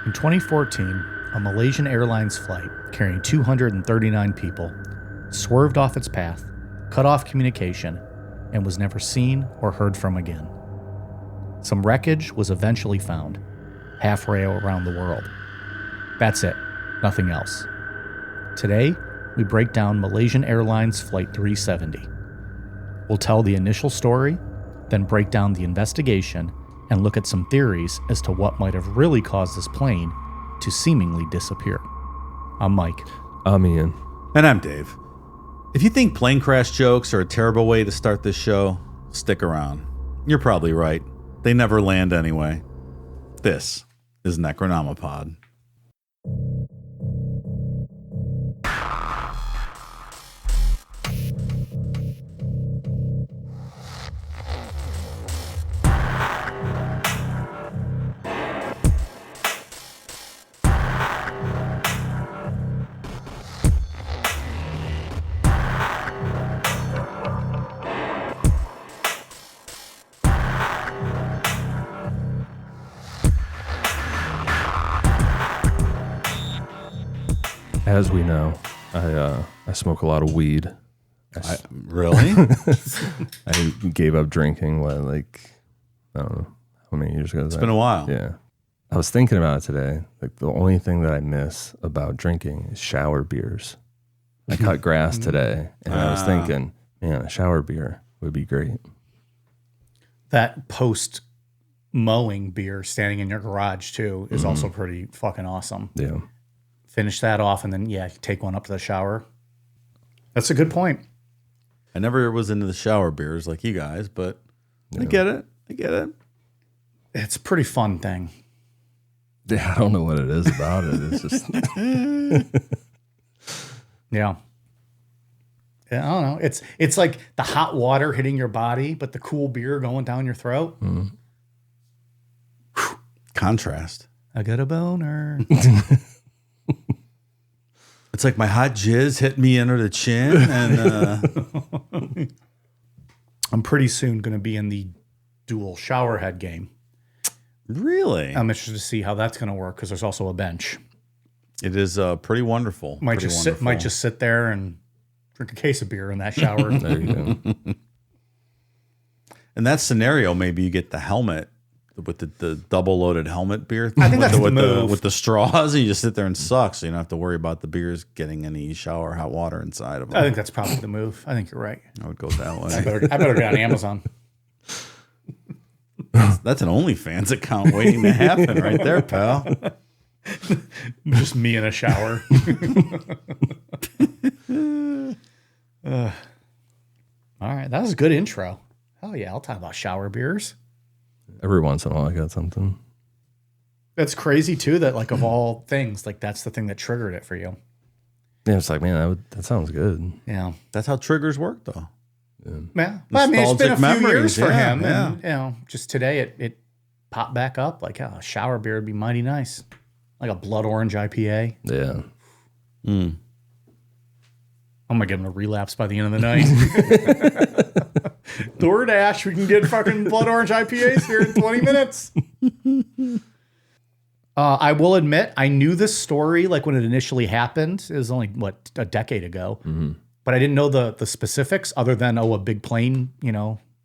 In 2014, a Malaysian Airlines flight carrying 239 people swerved off its path, cut off communication, and was never seen or heard from again. Some wreckage was eventually found, halfway around the world. That's it, nothing else. Today, we break down Malaysian Airlines Flight 370. We'll tell the initial story, then break down the investigation and look at some theories as to what might have really caused this plane to seemingly disappear. I'm Mike. I'm Ian. And I'm Dave. If you think plane crash jokes are a terrible way to start this show, stick around. You're probably right. They never land anyway. This is Necronomipod. As we know, I smoke a lot of weed. Really? I gave up drinking, I don't know how many years ago. It's been a while. Yeah. I was thinking about it today. Like, the only thing that I miss about drinking is shower beers. I cut grass today, and I was thinking, man, a shower beer would be great. That post mowing beer standing in your garage too is also pretty fucking awesome. Yeah. Finish that off and then take one up to the shower. That's a good point. I never was into the shower beers like you guys, but I get it. It's a pretty fun thing. Yeah, I don't know what it is about it. It's just Yeah, I don't know. It's like the hot water hitting your body, but the cool beer going down your throat. Contrast. I got a boner. It's like my hot jizz hit me under the chin, and I'm pretty soon going to be in the dual shower head game. really, I'm interested to see how that's going to work because there's also a bench. it is pretty wonderful. Might just sit there and drink a case of beer in that shower. there you go. In that scenario, maybe you get the helmet with the double loaded helmet beer. I think that's the with move. with the straws, and you just sit there and suck, so you don't have to worry about the beers getting any shower hot water inside of them. I think that's probably the move. I think you're right. I would go that way. I better get on Amazon. That's an OnlyFans account waiting to happen right there, pal. Just me in a shower. All right, that was a good intro. Oh yeah, I'll talk about shower beers. Every once in a while, I got something. That's crazy too. That like of all things, like that's the thing that triggered it for you. Yeah, it's like, man, that sounds good. Yeah, That's how triggers work, though. yeah. But I mean, it's been a Nostalgic few years memories, for yeah, him, yeah. and just today it popped back up. Like, a shower beer would be mighty nice, like a blood orange IPA. Yeah. I'm gonna give him a relapse by the end of the night. DoorDash, we can get fucking blood orange IPAs here in 20 minutes. I will admit, I knew this story like when it initially happened. It was only, a decade ago. But I didn't know the specifics other than, a big plane,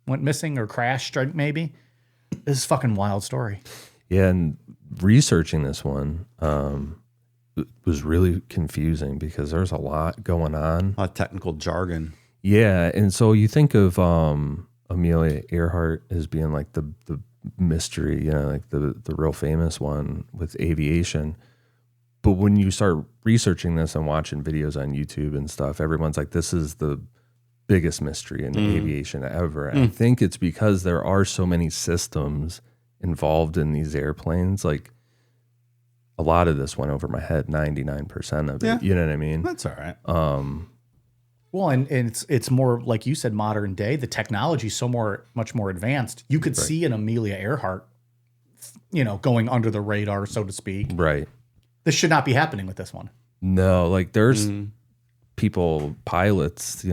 went missing or crashed, maybe. This is a fucking wild story. Yeah, and researching this one was really confusing because there's a lot going on. A lot of technical jargon. Yeah, and so you think of Amelia Earhart as being like the mystery, like the real famous one with aviation. But when you start researching this and watching videos on YouTube and stuff, everyone's like, this is the biggest mystery in aviation ever. And I think it's because there are so many systems involved in these airplanes. Like, a lot of this went over my head, 99% of it. Yeah. You know what I mean? That's all right. Well, and it's more, like you said, modern day. The technology's much more advanced. You could see an Amelia Earhart, going under the radar, so to speak. Right. This should not be happening with this one. No, like there's pilots,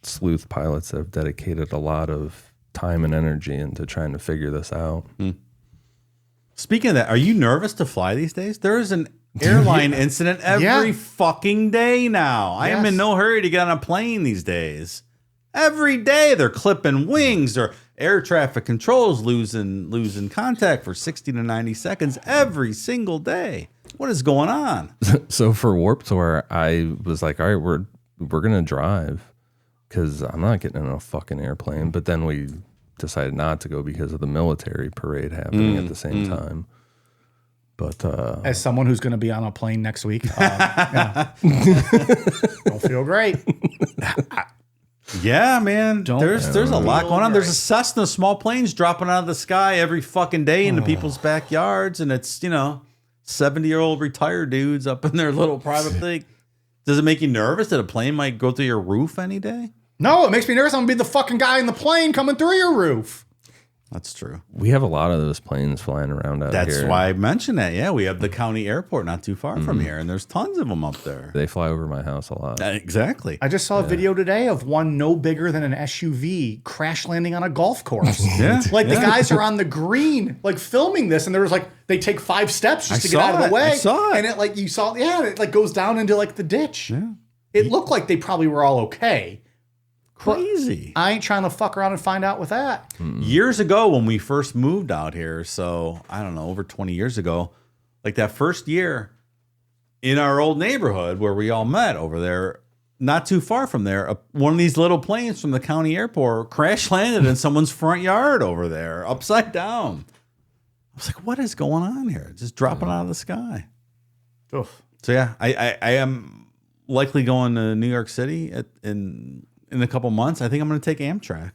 sleuth pilots that have dedicated a lot of time and energy into trying to figure this out. Speaking of that, are you nervous to fly these days? There is an airline incident every fucking day now. I am in no hurry to get on a plane these days. Every day they're clipping wings or air traffic controls losing contact for 60 to 90 seconds every single day. What is going on? So for Warped Tour, I was like, all right, we're gonna drive because I'm not getting in a fucking airplane. But then we decided not to go because of the military parade happening at the same time. But as someone who's going to be on a plane next week, don't feel great. Yeah, man. There's a lot going on. There's a Cessna small planes dropping out of the sky every fucking day into people's backyards, and it's 70-year-old retired dudes up in their little private thing. Does it make you nervous that a plane might go through your roof any day? No, it makes me nervous. I'm going to be the fucking guy in the plane coming through your roof. That's true. we have a lot of those planes flying around out here. That's why I mentioned that. Yeah, we have the county airport not too far from here, and there's tons of them up there. They fly over my house a lot. Exactly. I just saw a video today of one no bigger than an SUV crash landing on a golf course. The guys are on the green, like filming this, and there was like they take 5 steps just to get out of the way. I saw it. And it like you saw, it like goes down into like the ditch. Yeah. It looked like they probably were all okay. Crazy. I ain't trying to fuck around and find out with that. Years ago when we first moved out here, so I don't know, over 20 years ago, like that first year in our old neighborhood where we all met over there, not too far from there, one of these little planes from the county airport crash landed in someone's front yard over there, upside down. I was like, what is going on here? Just dropping out of the sky. Oof. So yeah, I am likely going to New York City in a couple months. I think I'm going to take Amtrak.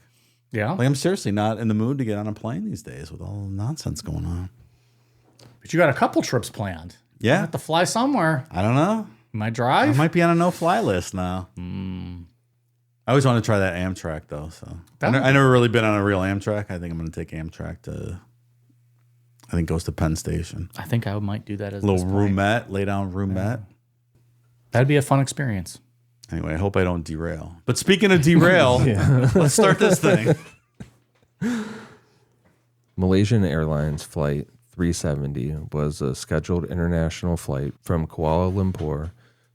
Yeah. Like I'm seriously not in the mood to get on a plane these days with all the nonsense going on. But you got a couple trips planned. Yeah. You have to fly somewhere. I don't know. You might I drive. might be on a no-fly list now. I always want to try that Amtrak though. So I never really been on a real Amtrak. I think I'm going to take Amtrak to. I think it goes to Penn Station. I think I might do that as A little roomette, lay down roomette. That'd be a fun experience. Anyway, I hope I don't derail. But speaking of derail, let's start this thing. Malaysian Airlines Flight 370 was a scheduled international flight from Kuala Lumpur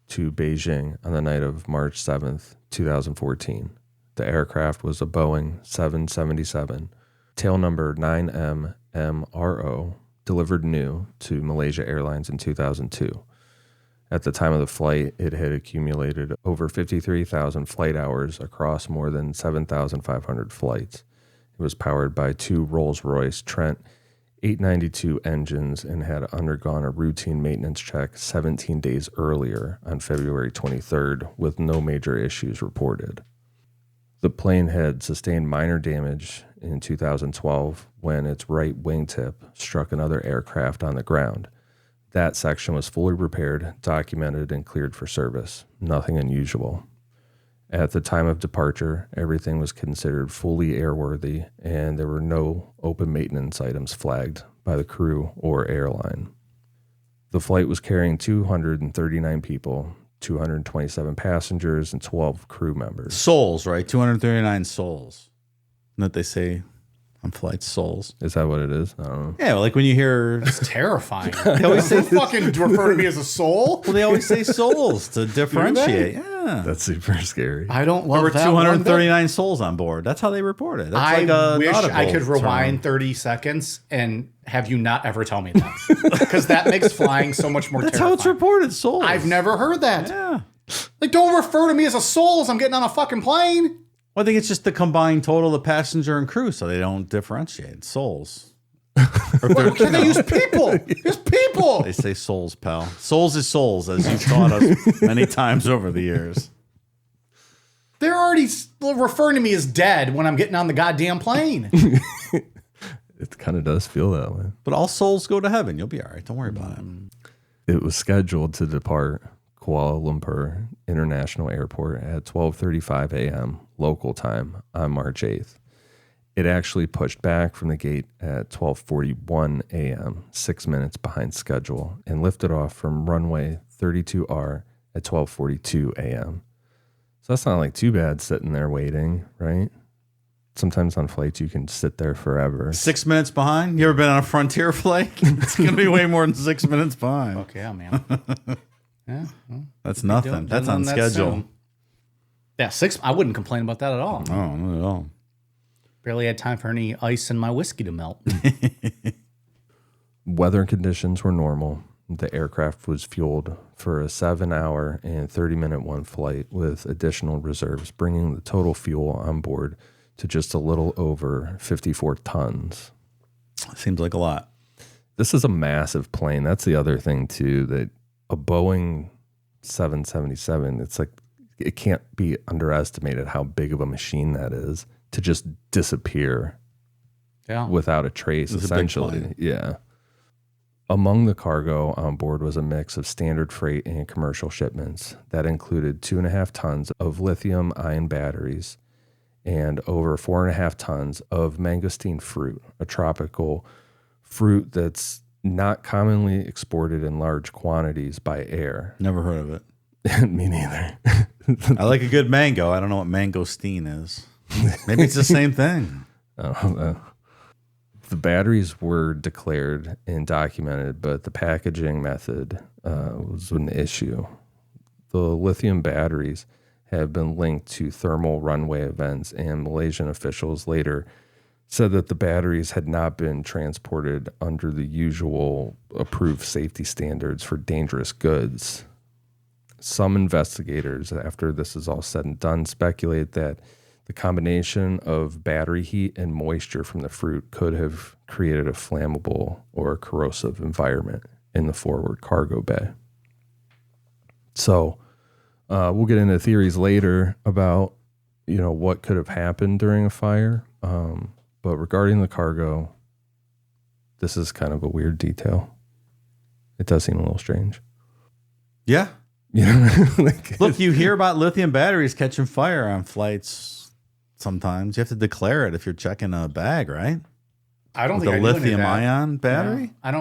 to Beijing on the night of March 7th, 2014. The aircraft was a Boeing 777, tail number 9MMRO, delivered new to Malaysia Airlines in 2002. At the time of the flight, it had accumulated over 53,000 flight hours across more than 7,500 flights. It was powered by 2 Rolls-Royce Trent 892 engines and had undergone a routine maintenance check 17 days earlier on February 23rd with no major issues reported. The plane had sustained minor damage in 2012 when its right wingtip struck another aircraft on the ground. That section was fully repaired, documented, and cleared for service. Nothing unusual. At the time of departure, everything was considered fully airworthy, and there were no open maintenance items flagged by the crew or airline. The flight was carrying 239 people, 227 passengers, and 12 crew members. Souls, right? 239 souls. Isn't that they say on flights, souls? Is that what it is? I don't know. Yeah, like when you hear... It's terrifying. They always say... fucking refer to me as a soul. Well, they always say souls to differentiate. Yeah. That's super scary. I don't love There were that 239 souls on board. That's how they report it. That's I like a wish nautical I could rewind term. 30 seconds and have you not ever tell me that. Because that makes flying so much more That's terrifying. how it's reported, souls. I've never heard that. Yeah. Like, don't refer to me as a soul as I'm getting on a fucking plane. Well, I think it's just the combined total of the passenger and crew, so they don't differentiate. Souls. Well, can they use people? It's people. They say souls, pal. Souls is souls, as you've taught us many times over the years. They're already referring to me as dead when I'm getting on the goddamn plane. It kind of does feel that way. But all souls go to heaven. You'll be all right. Don't worry about it. It was scheduled to depart Kuala Lumpur International Airport at 12:35 a.m. local time on March 8th. It actually pushed back from the gate at 12:41 a.m., 6 minutes behind schedule, and lifted off from runway 32R at 12:42 a.m. So that's not like too bad sitting there waiting, right? sometimes on flights you can sit there forever. 6 minutes behind? You ever been on a Frontier flight? It's going to be way more than 6 minutes behind. Fuck yeah, man. Yeah, well, That's nothing. That's on that schedule. soon. Yeah, 6. I wouldn't complain about that at all. No, not at all. Barely had time for any ice in my whiskey to melt. Weather conditions were normal. The aircraft was fueled for a 7-hour and 30-minute one flight with additional reserves, bringing the total fuel on board to just a little over 54 tons. Seems like a lot. This is a massive plane. That's the other thing, too, that a Boeing 777, it's like it can't be underestimated how big of a machine that is to just disappear without a trace, It's essentially. a big plane. Yeah. Among the cargo on board was a mix of standard freight and commercial shipments that included 2.5 tons of lithium-ion batteries and over 4.5 tons of mangosteen fruit, a tropical fruit that's not commonly exported in large quantities by air. Never heard of it. Me neither. I like a good mango. I don't know what mangosteen is. Maybe it's the same thing. I don't know. The batteries were declared and documented, but the packaging method was an issue. The lithium batteries have been linked to thermal runway events, and Malaysian officials later said that the batteries had not been transported under the usual approved safety standards for dangerous goods. Some investigators, after this is all said and done, speculate that the combination of battery heat and moisture from the fruit could have created a flammable or corrosive environment in the forward cargo bay. So we'll get into theories later about, what could have happened during a fire. But regarding the cargo, this is kind of a weird detail. It does seem a little strange. Yeah. Like, Look, you hear about lithium batteries catching fire on flights. Sometimes you have to declare it if you're checking a bag, right? I don't With think a I knew any of lithium that. ion battery. Yeah. I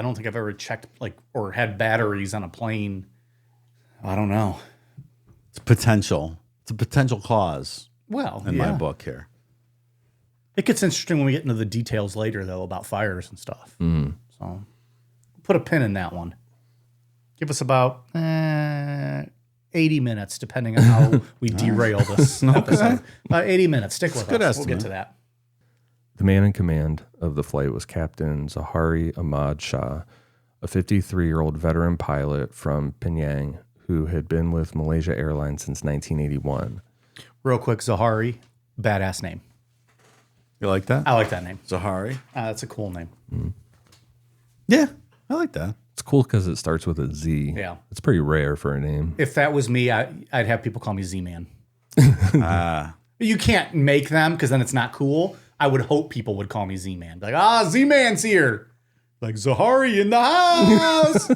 don't think I've ever checked or had batteries on a plane. I don't know. It's potential. It's a potential cause Well, in my book here. It gets interesting when we get into the details later, though, about fires and stuff. So put a pin in that one. Give us about 80 minutes, depending on how we derail this episode. About 80 minutes. Stick with good us. We'll estimate. get to that. the man in command of the flight was Captain Zahari Ahmad Shah, a 53-year-old veteran pilot from Penang who had been with Malaysia Airlines since 1981. Real quick, Zahari, badass name. You like that? I like that name. Zahari? That's a cool name. Yeah, I like that. It's cool because it starts with a Z. Yeah. It's pretty rare for a name. If that was me, I'd have people call me Z-Man. You can't make them because then it's not cool. I would hope people would call me Z-Man. Like, Z-Man's here. Like, Zahari in the house.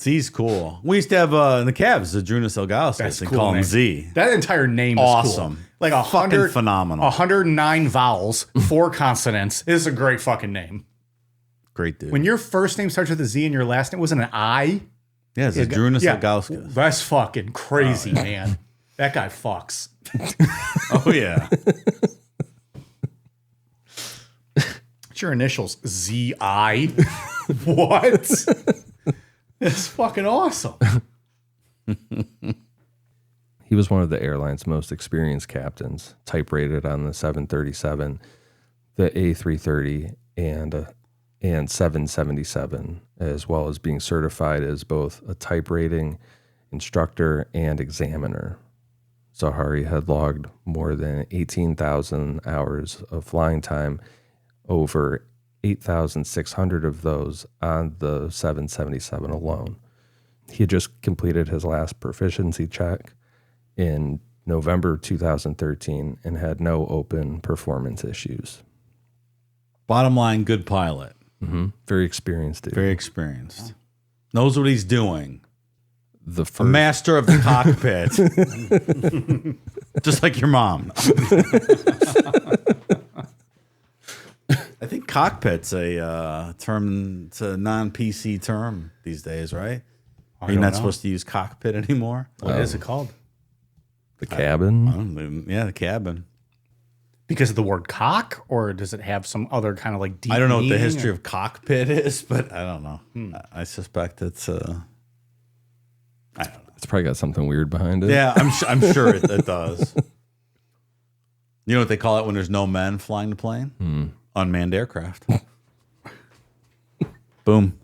Z's cool. We used to have in the cabs, the Druna Selgauskas, That's and cool call him name. Z. That entire name is Awesome. cool. Like Fucking 100, phenomenal. 109 vowels, 4 consonants. It's a great fucking name. Great dude. When your first name starts with a Z and your last name wasn't an I, yeah, it's the Druna yeah, Selgauskas. that's fucking crazy, man. That guy fucks. Oh, yeah. What's your initials? Z-I? What? It's fucking awesome. He was one of the airline's most experienced captains, type rated on the 737, the A330, and 777, as well as being certified as both a type rating instructor and examiner. Zahari had logged more than 18,000 hours of flying time, over 8,600 of those on the 777 alone. He had just completed his last proficiency check in November 2013 and had no open performance issues. Bottom line, good pilot. Very experienced dude. Very experienced. Knows what he's doing. The A first, master of the cockpit. Just like your mom. I think cockpit's a term, it's a non-PC term these days, right? Are you don't not know. supposed to use cockpit anymore? What is it called? the cabin. Yeah, the cabin. Because of the word cock, or does it have some other kind of like deep I don't know what the meaning, history or- of cockpit is, but I don't know. I suspect it's I don't know. It's probably got something weird behind it. Yeah, I'm sure it does. You know what they call it when there's no men flying the plane? Unmanned aircraft. Boom.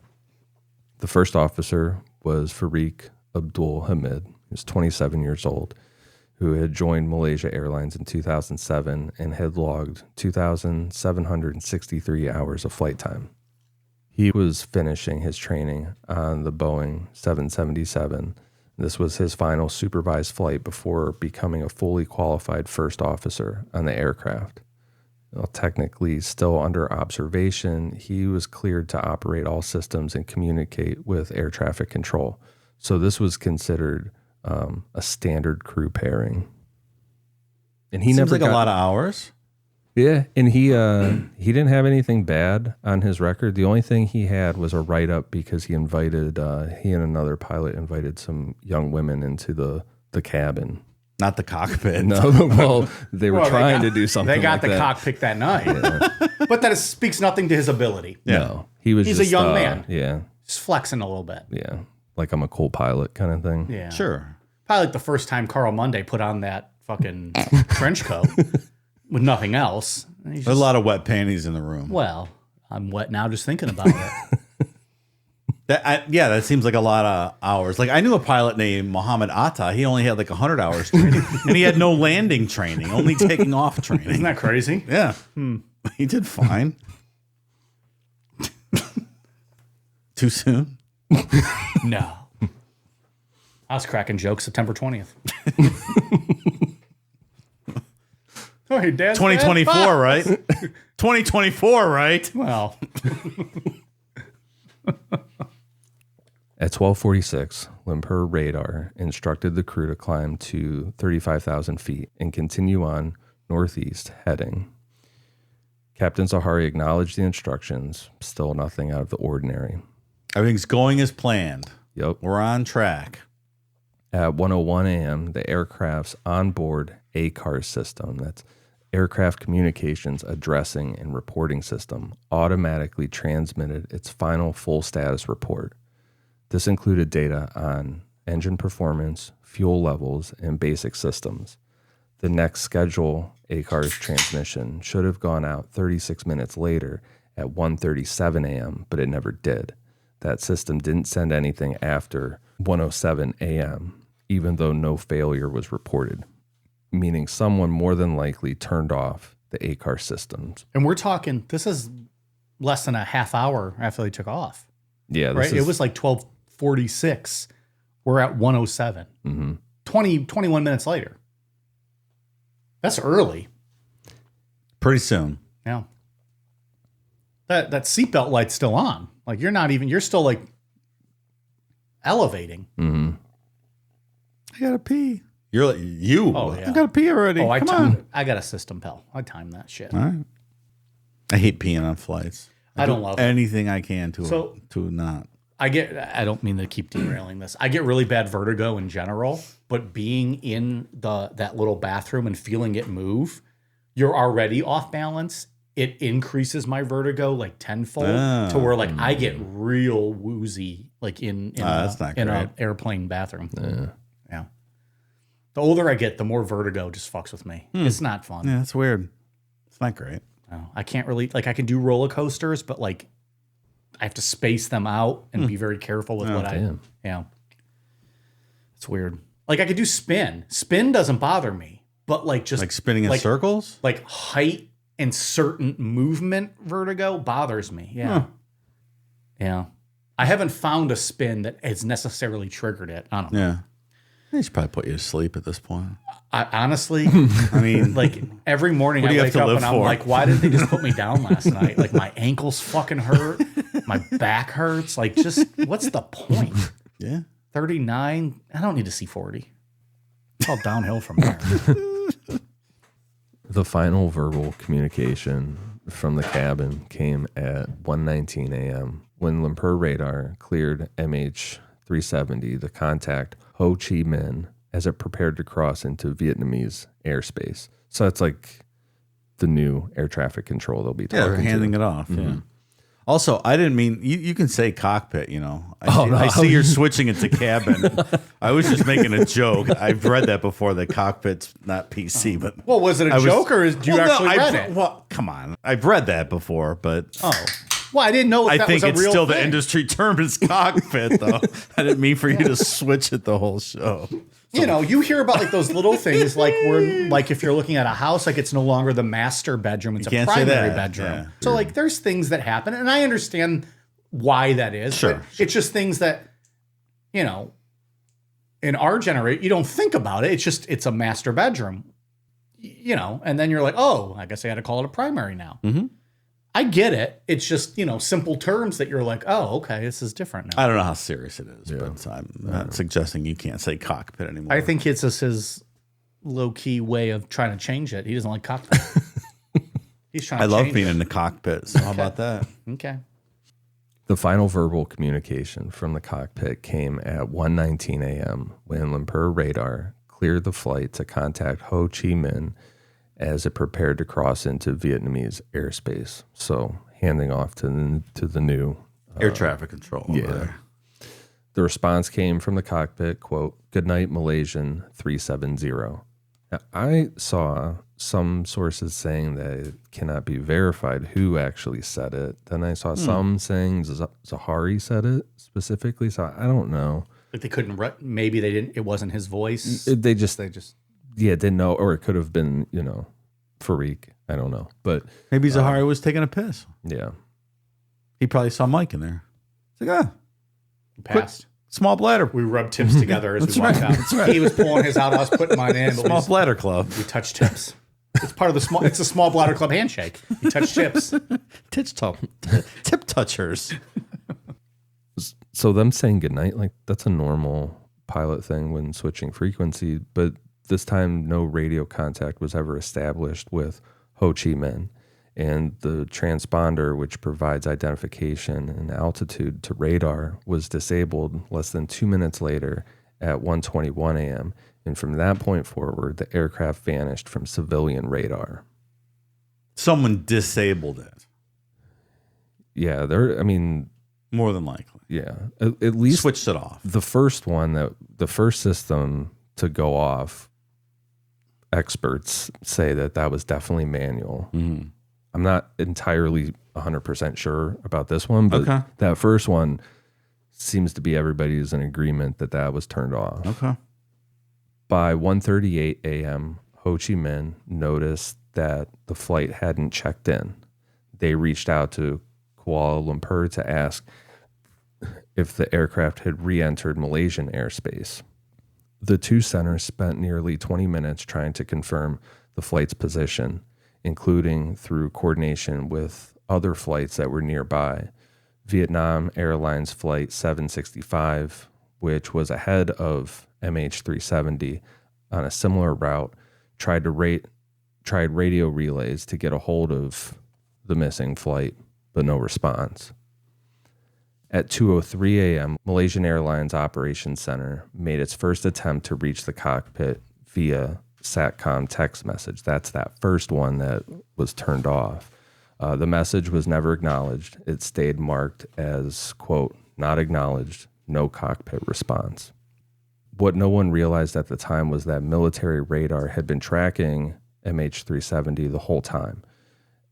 The first officer was Farik Abdul Hamid. He was 27 years old, who had joined Malaysia Airlines in 2007 and had logged 2,763 hours of flight time. He was finishing his training on the Boeing 777. This was his final supervised flight before becoming a fully qualified first officer on the aircraft. While technically still under observation, he was cleared to operate all systems and communicate with air traffic control. So this was considered a standard crew pairing. And he Seems never like got, a lot of hours. Yeah, and he didn't have anything bad on his record. The only thing he had was a write-up because he invited he and another pilot invited some young women into the cabin. Not the cockpit. No, well, they were Well, trying to do something. They got like the that. cockpit that night. But that speaks nothing to his ability. No, he's He's a just, young man. Yeah, Just flexing a little bit. yeah, like I'm a co-pilot kind of thing. Yeah. Sure. Probably like the first time Carl Monday put on that fucking trench coat with nothing else. And he's There's just, a lot of wet panties in the room. well, I'm wet now just thinking about it. That seems like a lot of hours. Like I knew a pilot named Mohammed Atta. He only had like 100 hours training, and he had no landing training, only taking off Isn't training. that crazy? Yeah, he did fine. Too soon. No. I was cracking jokes September 20th. Oh, hey, Dad. 2024, right? 2024, right? Well, At 12:46, Limpur radar instructed the crew to climb to 35,000 feet and continue on northeast heading. Captain Zahari acknowledged the instructions. Still nothing out of the ordinary. Everything's going as planned. Yep. We're on track. At 1:01 a.m., the aircraft's onboard ACARS system, that's Aircraft Communications Addressing and Reporting System, automatically transmitted its final full status report. This included data on engine performance, fuel levels, and basic systems. The next scheduled ACARS transmission should have gone out 36 minutes later at 1:37 a.m., but it never did. That system didn't send anything after 1:07 a.m., even though no failure was reported, meaning someone more than likely turned off the ACARS systems. and we're talking, this is less than a half hour after they took off, Yeah, right? It was like 12:46. We're at 1:07. 21 minutes later. That's early. Pretty soon. Yeah. That seatbelt light's still on. Like you're still like elevating. I gotta pee. You're like, you. Oh, yeah. I gotta pee already. Oh, Come on. I got a system, pal. I time that shit. All right. I hate peeing on flights. I don't love it. anything I can to So- not. I don't mean to keep derailing this. I get really bad vertigo in general, but being in that little bathroom and feeling it move, you're already off balance. It increases my vertigo like tenfold to where like I get real woozy like in that's not in great. an airplane bathroom. Yeah. The older I get, the more vertigo just fucks with me. It's not fun. Yeah, that's weird. It's not great. No, I can't really I can do roller coasters, but like I have to space them out and be very careful with what damn. yeah. It's weird. Like I could do spin. Spin doesn't bother me, but like just Like spinning in like- circles? like height and certain movement vertigo bothers me. Yeah. Yeah. I haven't found a spin that has necessarily triggered it. I don't know. Yeah. They should probably put you to sleep at this point. I honestly, I mean, like every morning What I do you wake have to up live and I'm for? like, why did they just put me down last night? Like my ankles fucking hurt. My back hurts. Like just what's the point? yeah. 39. I don't need to see 40. It's all downhill from there. The final verbal communication from the cabin came at 1:19 a.m. when Limpur radar cleared MH370 to contact Ho Chi Minh as it prepared to cross into Vietnamese airspace. So it's like the new air traffic control they'll be talking they're handing to. it off. Yeah. Also, I didn't mean you can say cockpit. Oh, no. I see you're switching it to cabin. I was just making a joke. I've read that before. That cockpit's not PC, but Well, was it a joke or did you actually read it? Well, come on. I've read that before, but Well, I didn't know if I that think was a it's real still thing. the industry term is cockpit, though. I didn't mean for you to switch it the whole show. You hear about like those little things, like where, like if you're looking at a house, like it's no longer the master bedroom; it's a can't say primary that. bedroom. Yeah. So like, there's things that happen, and I understand why that is. Sure, but it's just things that, in our generation, you don't think about it. It's a master bedroom, and then you're like, oh, I guess I got to call it a primary now. Mm-hmm. I get it. It's just, simple terms that you're like, oh, okay, this is different now. I don't know how serious it is, but I'm not suggesting you can't say cockpit anymore. I think it's just his low-key way of trying to change it. He doesn't like cockpit. He's trying to I love change being it. in the cockpit. So how about that? Okay. The final verbal communication from the cockpit came at 1:19 a.m. when Lumpur radar cleared the flight to contact Ho Chi Minh as it prepared to cross into Vietnamese airspace. So handing off to the new Air traffic control. Over yeah. there. The response came from the cockpit, quote, "Good night, Malaysian 370. Now, I saw some sources saying that it cannot be verified who actually said it. Then I saw some saying Zahari said it specifically. So I don't know. Like they couldn't, maybe they didn't, it wasn't his voice. They just didn't know, or it could have been, Farik. I don't know. But Maybe Zahari was taking a piss. yeah. He probably saw Mike in there. It's like, Passed. small bladder. We rubbed tips together as we walked out. That's right. He was pulling his out, I was putting mine in. But Small bladder club. we touched tips. It's part of it's a small bladder club handshake. You touch tips. Tip touchers. So them saying goodnight, like that's a normal pilot thing when switching frequency. But this time, no radio contact was ever established with Ho Chi Minh. And the transponder, which provides identification and altitude to radar, was disabled less than 2 minutes later at 1:21 a.m. And from that point forward, the aircraft vanished from civilian radar. Someone disabled it. Yeah, More than likely. yeah, at least Switched it off. the first system to go off, experts say that was definitely manual. Mm-hmm. I'm not entirely 100% sure about this one, but Okay. that first one seems to be everybody's in agreement that was turned off. Okay. By 1:38 a.m., Ho Chi Minh noticed that the flight hadn't checked in. They reached out to Kuala Lumpur to ask if the aircraft had re-entered Malaysian airspace. The two centers spent nearly 20 minutes trying to confirm the flight's position, including through coordination with other flights that were nearby. Vietnam Airlines Flight 765, which was ahead of MH370 on a similar route, tried radio relays to get a hold of the missing flight, but no response. At 2:03 a.m., Malaysian Airlines Operations Center made its first attempt to reach the cockpit via SATCOM text message. That's that first one that was turned off. The message was never acknowledged. It stayed marked as, quote, "not acknowledged, no cockpit response." What no one realized at the time was that military radar had been tracking MH370 the whole time.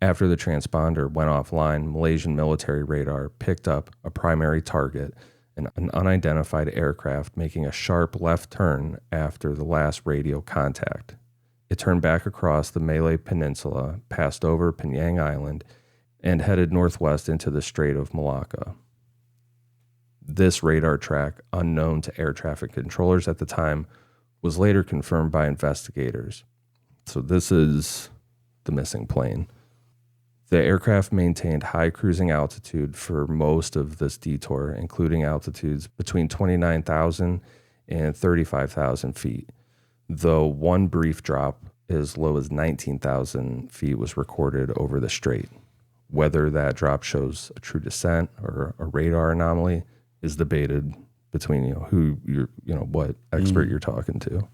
After the transponder went offline, Malaysian military radar picked up a primary target, an unidentified aircraft making a sharp left turn after the last radio contact. It turned back across the Malay Peninsula, passed over Penang Island, and headed northwest into the Strait of Malacca. This radar track, unknown to air traffic controllers at the time, was later confirmed by investigators. So this is the missing plane. The aircraft maintained high cruising altitude for most of this detour, including altitudes between 29,000 and 35,000 feet, though one brief drop as low as 19,000 feet was recorded over the strait. Whether that drop shows a true descent or a radar anomaly is debated between what expert you're talking to.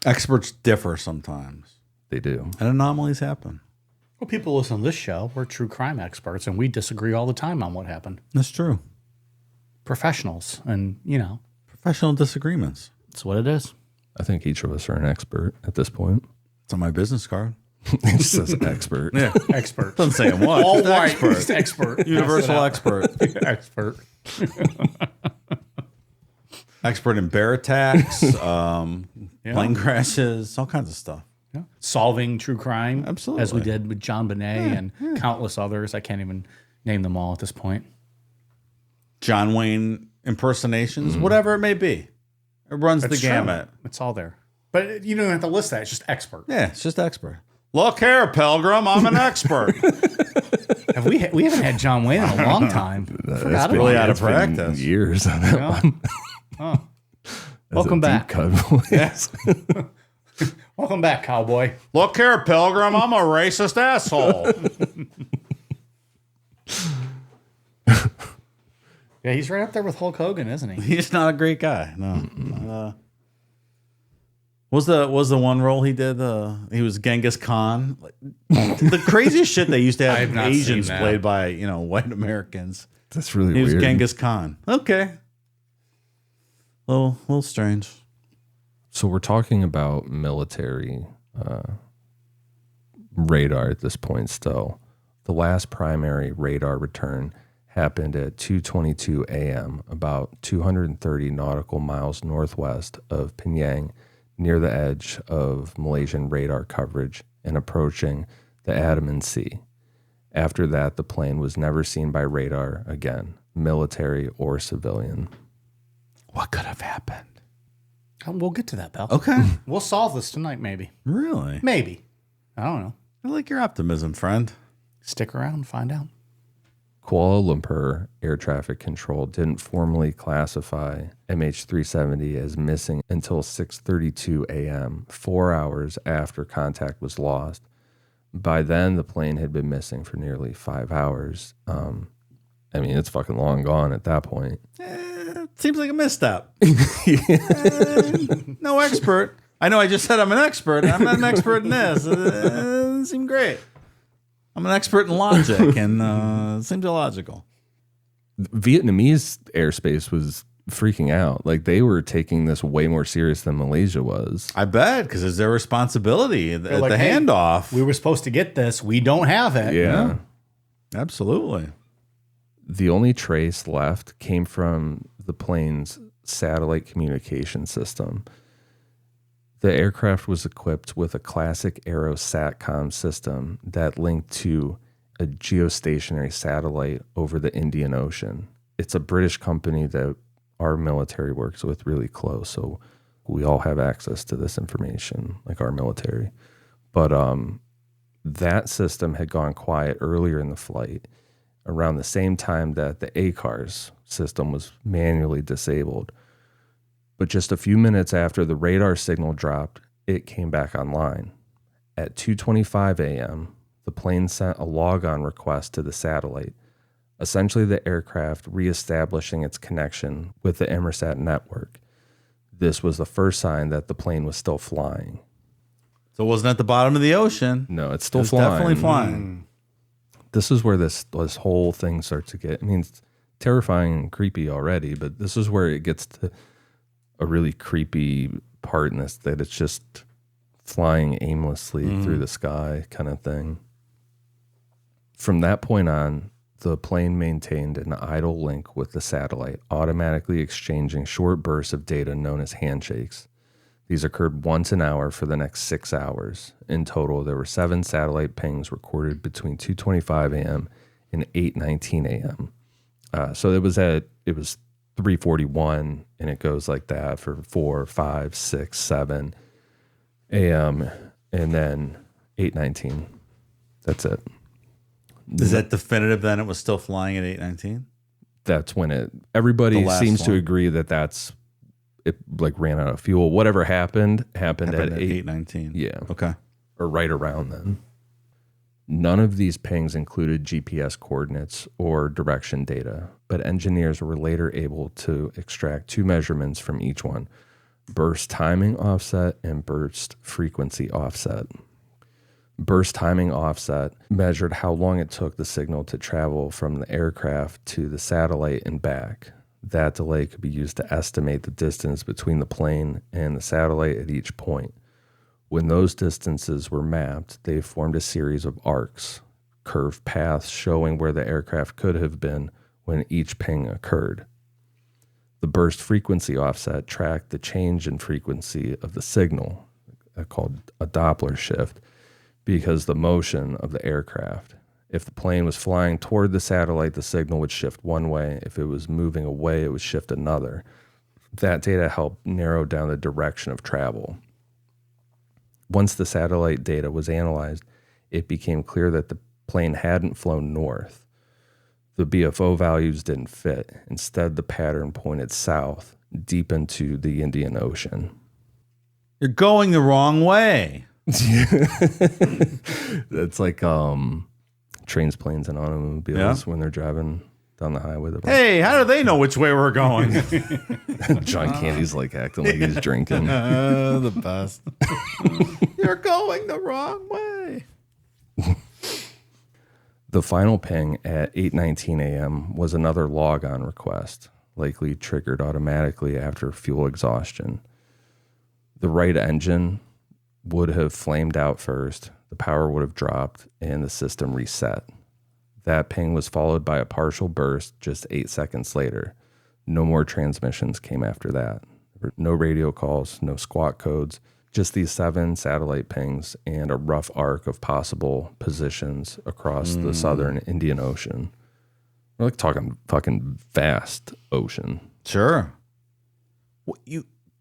Experts differ sometimes. They do. And anomalies happen. Well, people listen to this show. We're true crime experts, and we disagree all the time on what happened. That's true. Professionals, and, Professional disagreements. that's what it is. I think each of us are an expert at this point. It's on my business card. It just says expert. Yeah. Expert. Doesn't say what. All Just right. expert. Just expert. Universal expert. Expert. Expert in bear attacks, plane crashes, all kinds of stuff. Yeah. Solving true crime. Absolutely. As we did with John Bonet and countless others. I can't even name them all at this point. John Wayne impersonations, whatever it may be. It runs the That's true. gamut. It's all there. But you don't have to list that. It's just expert. Yeah, it's just expert. Look here, Pilgrim. I'm an expert. We haven't had John Wayne in a long time. Forgot really about out it. of practice. Years on that Yeah. one. Oh. That's Welcome a deep back. cut voice. Welcome back, cowboy. Look here, Pilgrim. I'm a racist asshole. Yeah, he's right up there with Hulk Hogan, isn't he? He's not a great guy. No. Was the one role he did? He was Genghis Khan. The craziest shit they used to I have have not Asians seen that. played by white Americans. That's really He was weird. Genghis Khan. Okay. Little strange. So we're talking about military radar at this point still. The last primary radar return happened at 2:22 a.m., about 230 nautical miles northwest of Penang, near the edge of Malaysian radar coverage and approaching the Andaman Sea. After that, the plane was never seen by radar again, military or civilian. What could have happened? We'll get to that, pal. Okay. We'll solve this tonight, maybe. Really? Maybe. I don't know. I like your optimism, friend. Stick around and find out. Kuala Lumpur Air Traffic Control didn't formally classify MH370 as missing until 6:32 a.m., 4 hours after contact was lost. By then, the plane had been missing for nearly 5 hours. It's fucking long gone at that point. Seems like a misstep. No expert. I know I just said I'm an expert. I'm not an expert in this. It seemed great. I'm an expert in logic, and it seems illogical. Vietnamese airspace was freaking out. Like, they were taking this way more serious than Malaysia was. I bet, because it's their responsibility at like, the hey, handoff. We were supposed to get this. We don't have it. Yeah. Absolutely. The only trace left came from the plane's satellite communication system. The aircraft was equipped with a classic Aero SATCOM system that linked to a geostationary satellite over the Indian Ocean. It's a British company that our military works with really close, so we all have access to this information, like our military. But that system had gone quiet earlier in the flight, around the same time that the ACARS system was manually disabled. But just a few minutes after the radar signal dropped, it came back online. At 2:25 a.m., the plane sent a logon request to the satellite, essentially the aircraft reestablishing its connection with the Inmarsat network. This was the first sign that the plane was still flying. So it wasn't at the bottom of the ocean. No, it's still It's flying. definitely flying. This is where this whole thing starts to get, it's terrifying and creepy already, but this is where it gets to a really creepy part in this, that it's just flying aimlessly through the sky kind of thing. From that point on, the plane maintained an idle link with the satellite, automatically exchanging short bursts of data known as handshakes. These occurred once an hour for the next 6 hours. In total, there were 7 satellite pings recorded between 2:25 a.m. and 8:19 a.m. So it was 3:41, and it goes like that for 4, 5, 6, 7 a.m. and then 8:19. That's it. Is that definitive then it was still flying at 8:19? That's when everybody The last seems to one. agree that it like ran out of fuel. Whatever happened at 8:19. Yeah. Okay. Or right around then. None of these pings included GPS coordinates or direction data, but engineers were later able to extract 2 measurements from each one: burst timing offset and burst frequency offset. Burst timing offset measured how long it took the signal to travel from the aircraft to the satellite and back. That delay could be used to estimate the distance between the plane and the satellite at each point. When those distances were mapped, they formed a series of arcs, curved paths showing where the aircraft could have been when each ping occurred. The burst frequency offset tracked the change in frequency of the signal, called a Doppler shift, because the motion of the aircraft. If the plane was flying toward the satellite, the signal would shift one way. If it was moving away, it would shift another. That data helped narrow down the direction of travel. Once the satellite data was analyzed, it became clear that the plane hadn't flown north. The BFO values didn't fit. Instead, the pattern pointed south, deep into the Indian Ocean. You're going the wrong way. That's like trains, planes, and automobiles when they're driving down the highway. Hey, how do they know which way we're going? John Candy's like acting like he's drinking. The best. You're going the wrong way. The final ping at 8:19 a.m. was another log-on request, likely triggered automatically after fuel exhaustion. The right engine would have flamed out first, the power would have dropped, and the system reset. That ping was followed by a partial burst just 8 seconds later. No more transmissions came after that. No radio calls, no squawk codes, just these 7 satellite pings and a rough arc of possible positions across the southern Indian Ocean. We're like talking fucking vast ocean. Sure. Well,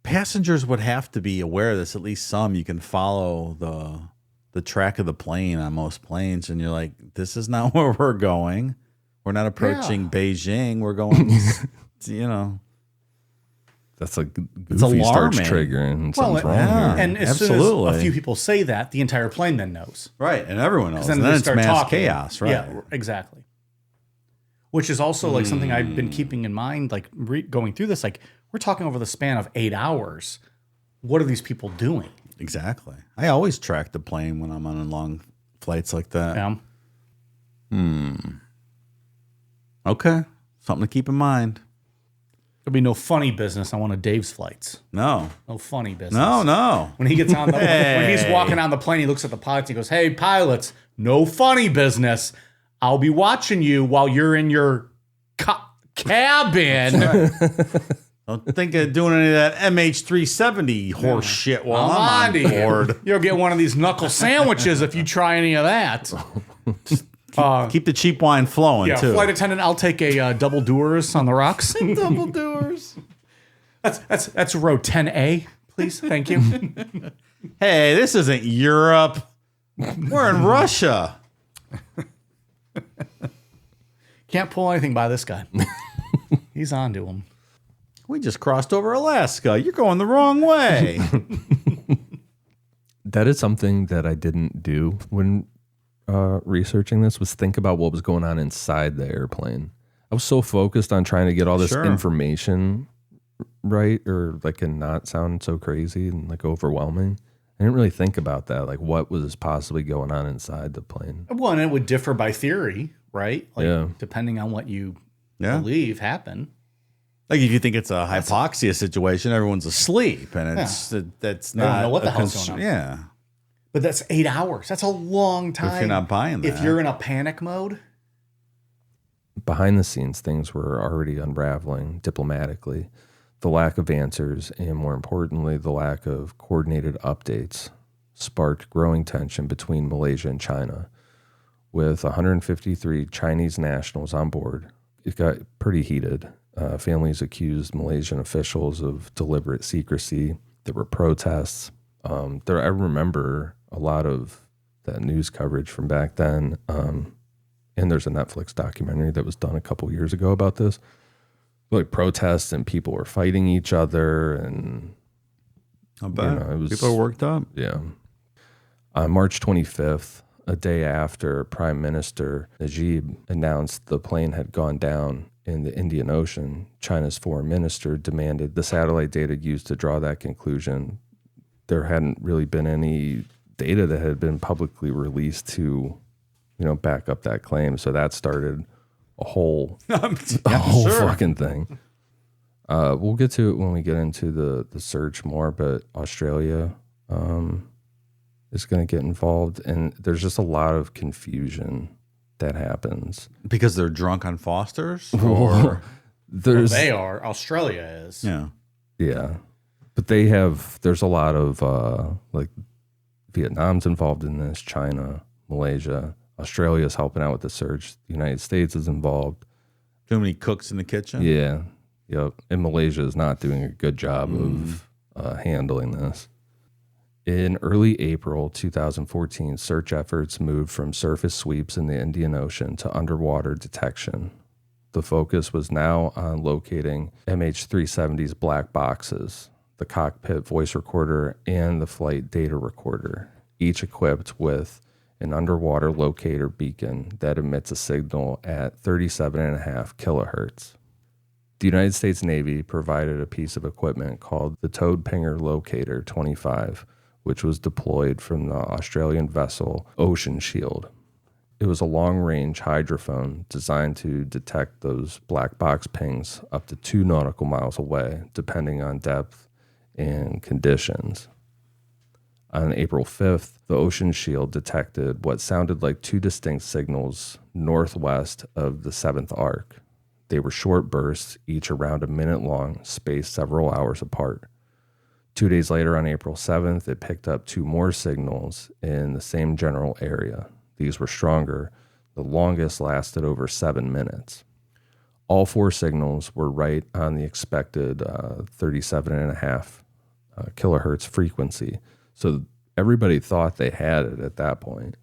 passengers would have to be aware of this, at least some. You can follow the track of the plane on most planes, and you're like, this is not where we're going. We're not approaching Beijing. We're going, That's like It's Goofy starts alarming. triggering. Something's wrong yeah. here. And as Absolutely. soon as a few people say that, the entire plane then knows. Right, and everyone knows. Then And they then it's start mass talking. chaos, right? Yeah, exactly. Which is also like something I've been keeping in mind, like going through this. Like we're talking over the span of 8 hours. What are these people doing? Exactly. I always track the plane when I'm on long flights like that. Yeah. Okay, something to keep in mind. There'll be no funny business on one of Dave's flights. No, No funny business. no. When he gets on the, when he's walking on the plane, he looks at the pilots. And he goes, "Hey, pilots, no funny business. I'll be watching you while you're in your cabin. Don't think of doing any of that MH370 horse shit while I'm on board. You'll get one of these knuckle sandwiches if you try any of that." Keep the cheap wine flowing, Yeah, too. flight attendant, I'll take a double doers on the rocks. Double doors. That's row 10A, please. Thank you. Hey, this isn't Europe. We're in Russia. Can't pull anything by this guy. He's on to him. We just crossed over Alaska. You're going the wrong way. That is something that I didn't do when researching this, was think about what was going on inside the airplane. I was so focused on trying to get all this information right, or like, and not sound so crazy and like overwhelming. I didn't really think about that, like what was possibly going on inside the plane. Well, and it would differ by theory, right? Like, depending on what you believe happened. Like if you think it's a hypoxia situation, everyone's asleep, and it's that's They don't not know what the a hell's going on. Yeah, But that's 8 hours. That's a long time. if you're not buying that. If you're in a panic mode. Behind the scenes, things were already unraveling diplomatically. The lack of answers, and more importantly, the lack of coordinated updates, sparked growing tension between Malaysia and China. With 153 Chinese nationals on board, it got pretty heated. Families accused Malaysian officials of deliberate secrecy. There were protests. I remember a lot of that news coverage from back then. And there's a Netflix documentary that was done a couple years ago about this. Like protests, and people were fighting each other, and I bet. it was, People are worked up. Yeah. On March 25th, a day after Prime Minister Najib announced the plane had gone down in the Indian Ocean, China's foreign minister demanded the satellite data used to draw that conclusion. There hadn't really been any data that had been publicly released to, back up that claim. So that started a whole fucking thing. We'll get to it when we get into the search more, but Australia is going to get involved, and there's just a lot of confusion that happens. Because they're drunk on Fosters? Or they are. Australia is. Yeah. Yeah. But there's a lot of like Vietnam's involved in this, China, Malaysia, Australia's helping out with the search. The United States is involved. Too many cooks in the kitchen? Yeah. Yep. And Malaysia is not doing a good job of handling this. In early April 2014, search efforts moved from surface sweeps in the Indian Ocean to underwater detection. The focus was now on locating MH370's black boxes, the cockpit voice recorder, and the flight data recorder, each equipped with an underwater locator beacon that emits a signal at 37.5 kilohertz. The United States Navy provided a piece of equipment called the Towed Pinger Locator 25, which was deployed from the Australian vessel Ocean Shield. It was a long-range hydrophone designed to detect those black box pings up to 2 nautical miles away, depending on depth and conditions. On April 5th, the Ocean Shield detected what sounded like 2 distinct signals northwest of the 7th arc. They were short bursts, each around a minute long, spaced several hours apart. 2 days later, on April 7th, it picked up 2 more signals in the same general area. These were stronger. The longest lasted over 7 minutes. All 4 signals were right on the expected 37.5 kilohertz frequency. So everybody thought they had it at that point.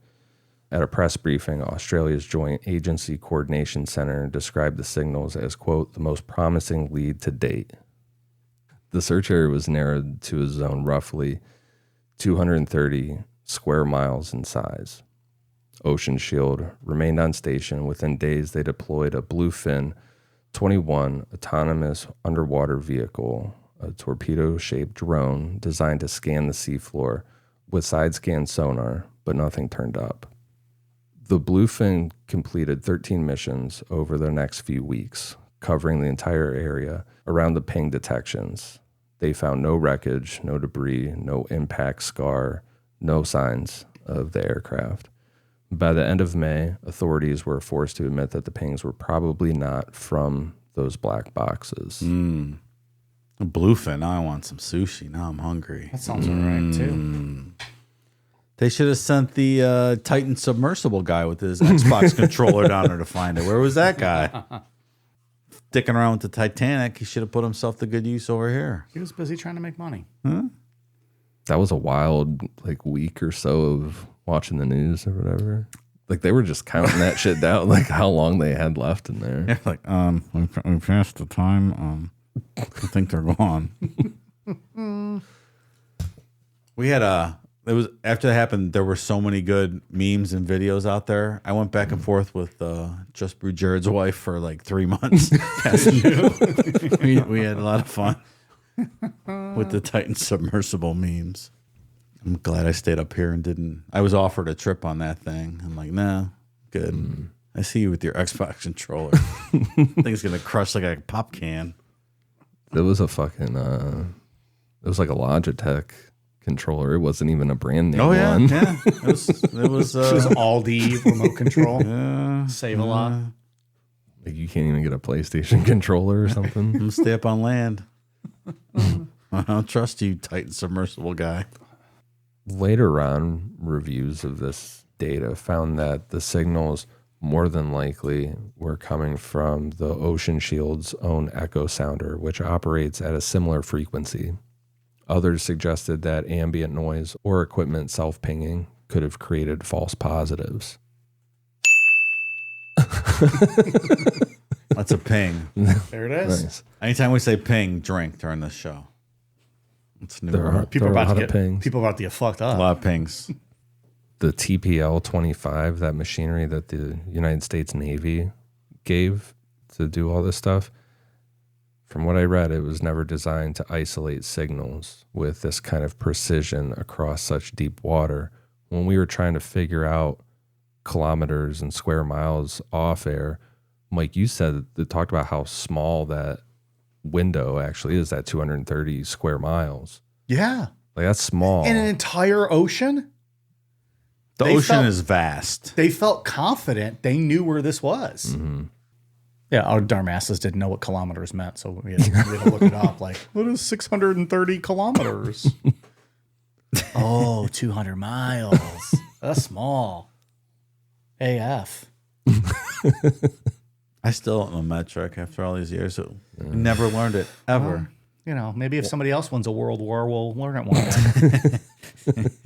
At a press briefing, Australia's Joint Agency Coordination Center described the signals as, quote, the most promising lead to date. The search area was narrowed to a zone roughly 230 square miles in size. Ocean Shield remained on station. Within days, they deployed a Bluefin 21 autonomous underwater vehicle, a torpedo-shaped drone designed to scan the seafloor with side-scan sonar, but nothing turned up. The Bluefin completed 13 missions over the next few weeks, covering the entire area around the ping detections. They found no wreckage, no debris, no impact scar, no signs of the aircraft. By the end of May, authorities were forced to admit that the pings were probably not from those black boxes. A bluefin. Now I want some sushi. Now I'm hungry. That sounds all right, too. They should have sent the Titan submersible guy with his Xbox controller down there to find it. Where was that guy? Sticking around with the Titanic. He should have put himself to good use over here. He was busy trying to make money. That was a wild week or so of watching the news or whatever. They were just counting that shit down, how long they had left in there. Yeah, we passed the time. I think they're gone. We had it was after that happened. There were so many good memes and videos out there. I went back and forth with Just Brew Jared's wife for 3 months. we had a lot of fun with the Titan submersible memes. I'm glad I stayed up here and didn't. I was offered a trip on that thing. I'm like, nah, good. I see you with your Xbox controller. Thing's gonna crush like a pop can. It was a fucking. It was like a Logitech controller. It wasn't even a brand name one. Yeah. It was Aldi remote control. Yeah, Save a lot. You can't even get a PlayStation controller or something. I'm gonna stay up on land. I don't trust you, Titan submersible guy. Later on, reviews of this data found that the signals more than likely were coming from the Ocean Shield's own echo sounder, which operates at a similar frequency. Others suggested that ambient noise or equipment self-pinging could have created false positives. That's a ping. There it is. Nice. Anytime we say ping, drink during this show. It's new. People There are a about to lot of pings. people about to get fucked up. A lot of pings. The TPL-25, that machinery that the United States Navy gave to do all this stuff, from what I read, it was never designed to isolate signals with this kind of precision across such deep water when we were trying to figure out kilometers and square miles off air, Mike, you said that talked about how small that window actually is, that 230 square miles. Yeah. Like, that's small. In an entire ocean? The ocean is vast. They felt confident. They knew where this was. Mm-hmm. Yeah, our dumbasses didn't know what kilometers meant, so we had to look it up. Like, what is 630 kilometers? 200 miles. That's small. AF. I still don't know metric after all these years. So never learned it, ever. Maybe if somebody else wins a world war, we'll learn it one day.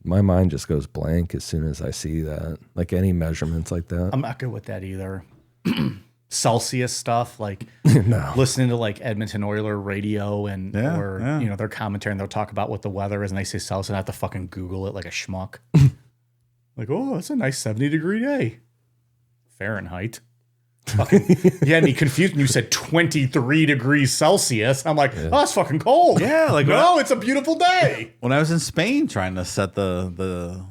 My mind just goes blank as soon as I see that. Like, any measurements like that. I'm not good with that either. Celsius stuff, like No. listening to like Edmonton Oiler radio and their commentary, and they'll talk about what the weather is, and they say Celsius, and I have to fucking Google it like a schmuck. Like, oh, it's a nice 70-degree day. Fahrenheit. Fucking, you had me confused when you said 23 degrees Celsius. I'm like, oh, that's fucking cold. Yeah, like no, it's a beautiful day. When I was in Spain trying to set the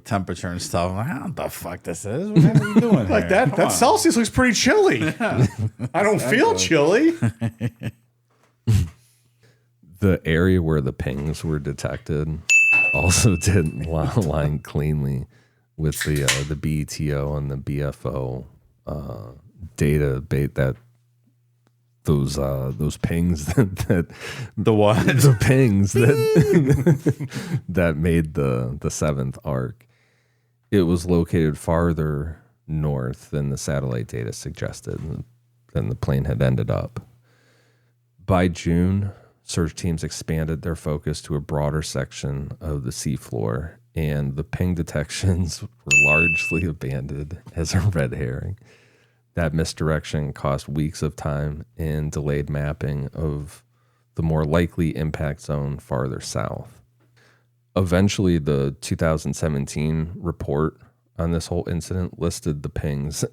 temperature and stuff, I'm like, I don't know what the fuck this is. What are you doing Like here? that Celsius looks pretty chilly. I don't feel chilly. The area where the pings were detected also didn't line cleanly with the BETO and the BFO data that those pings that The what? the pings that made the seventh arc. It was located farther north than the satellite data suggested, than the plane had ended up. By June, search teams expanded their focus to a broader section of the seafloor, and the ping detections were largely abandoned as a red herring. That misdirection cost weeks of time and delayed mapping of the more likely impact zone farther south. Eventually, the 2017 report on this whole incident listed the pings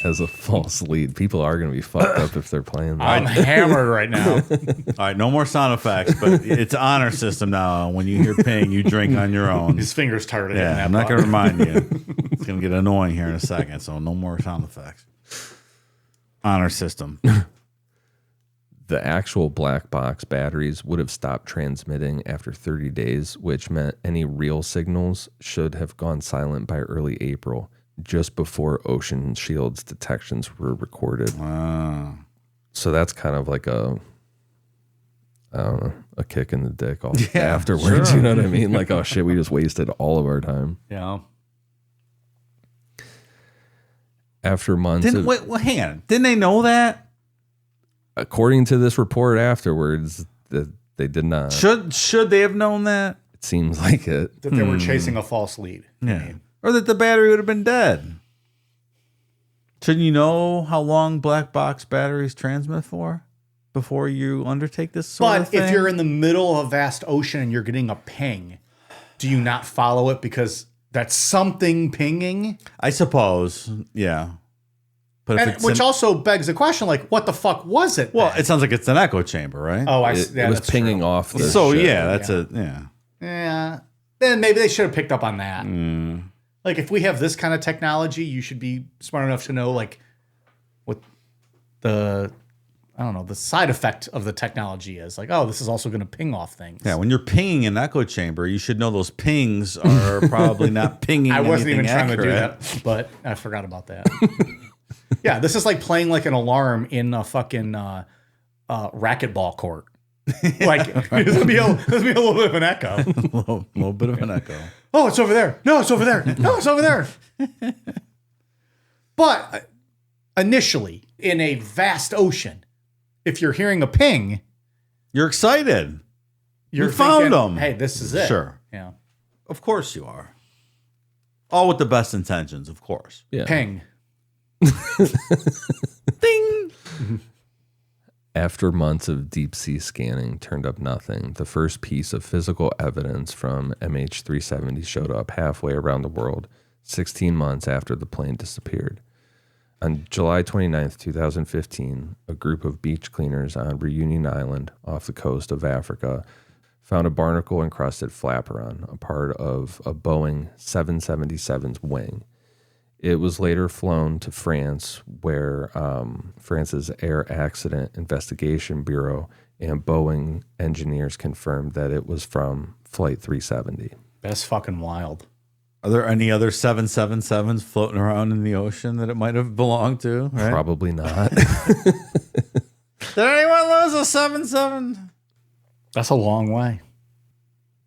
as a false lead. People are going to be fucked up if they're playing that. I'm hammered right now. All right, no more sound effects, but it's honor system now. When you hear ping, you drink on your own. His fingers tired of hitting Yeah, that I'm not button. going to remind you. It's going to get annoying here in a second, so no more sound effects. Honor system. The actual black box batteries would have stopped transmitting after 30 days, which meant any real signals should have gone silent by early April, just before Ocean Shield's detections were recorded. So that's kind of like a kick in the dick afterwards. Sure. You know what I mean? Like, oh shit, we just wasted all of our time. Yeah. After months of, Wait, hang on. Didn't they know that? according to this report afterwards, that they did not. Should they have known that? It seems like it. That they were chasing a false lead. Yeah. Or that the battery would have been dead. Shouldn't you know how long black box batteries transmit for before you undertake this sort of But thing? if you're in the middle of a vast ocean and you're getting a ping, do you not follow it because that's something pinging? I suppose, yeah. But if it's Which also begs the question, like, what the fuck was it? well, then? it sounds like it's an echo chamber, right? Oh, It was pinging off the so ship. yeah, that's yeah. Yeah. Then maybe they should have picked up on that. Like, if we have this kind of technology, you should be smart enough to know, like, what the side effect of the technology is. Like, oh, this is also going to ping off things. Yeah, when you're pinging an echo chamber, you should know those pings are probably not pinging. I wasn't even anything trying to do accurate. that, but I forgot about that. Yeah, this is like playing like an alarm in a fucking racquetball court. Like, there's gonna be a little bit of an echo. a little bit of an echo. Oh, it's over there. No, it's over there. No, it's over there. But initially, in a vast ocean, if you're hearing a ping, You're excited. you're You found thinking, them. Hey, this is it. Sure. Yeah. Of course you are. All with the best intentions, of course. Yeah. Ping. Ding. After months of deep sea scanning turned up nothing, the first piece of physical evidence from MH370 showed up halfway around the world, 16 months after the plane disappeared. On July 29th, 2015, a group of beach cleaners on Reunion Island off the coast of Africa found a barnacle-encrusted flaperon, a part of a Boeing 777's wing. It was later flown to France, where France's Air Accident Investigation Bureau and Boeing engineers confirmed that it was from Flight 370. That's fucking wild. Are there any other 777s floating around in the ocean that it might have belonged to? Right? Probably not. Did anyone lose a 77? That's a long way.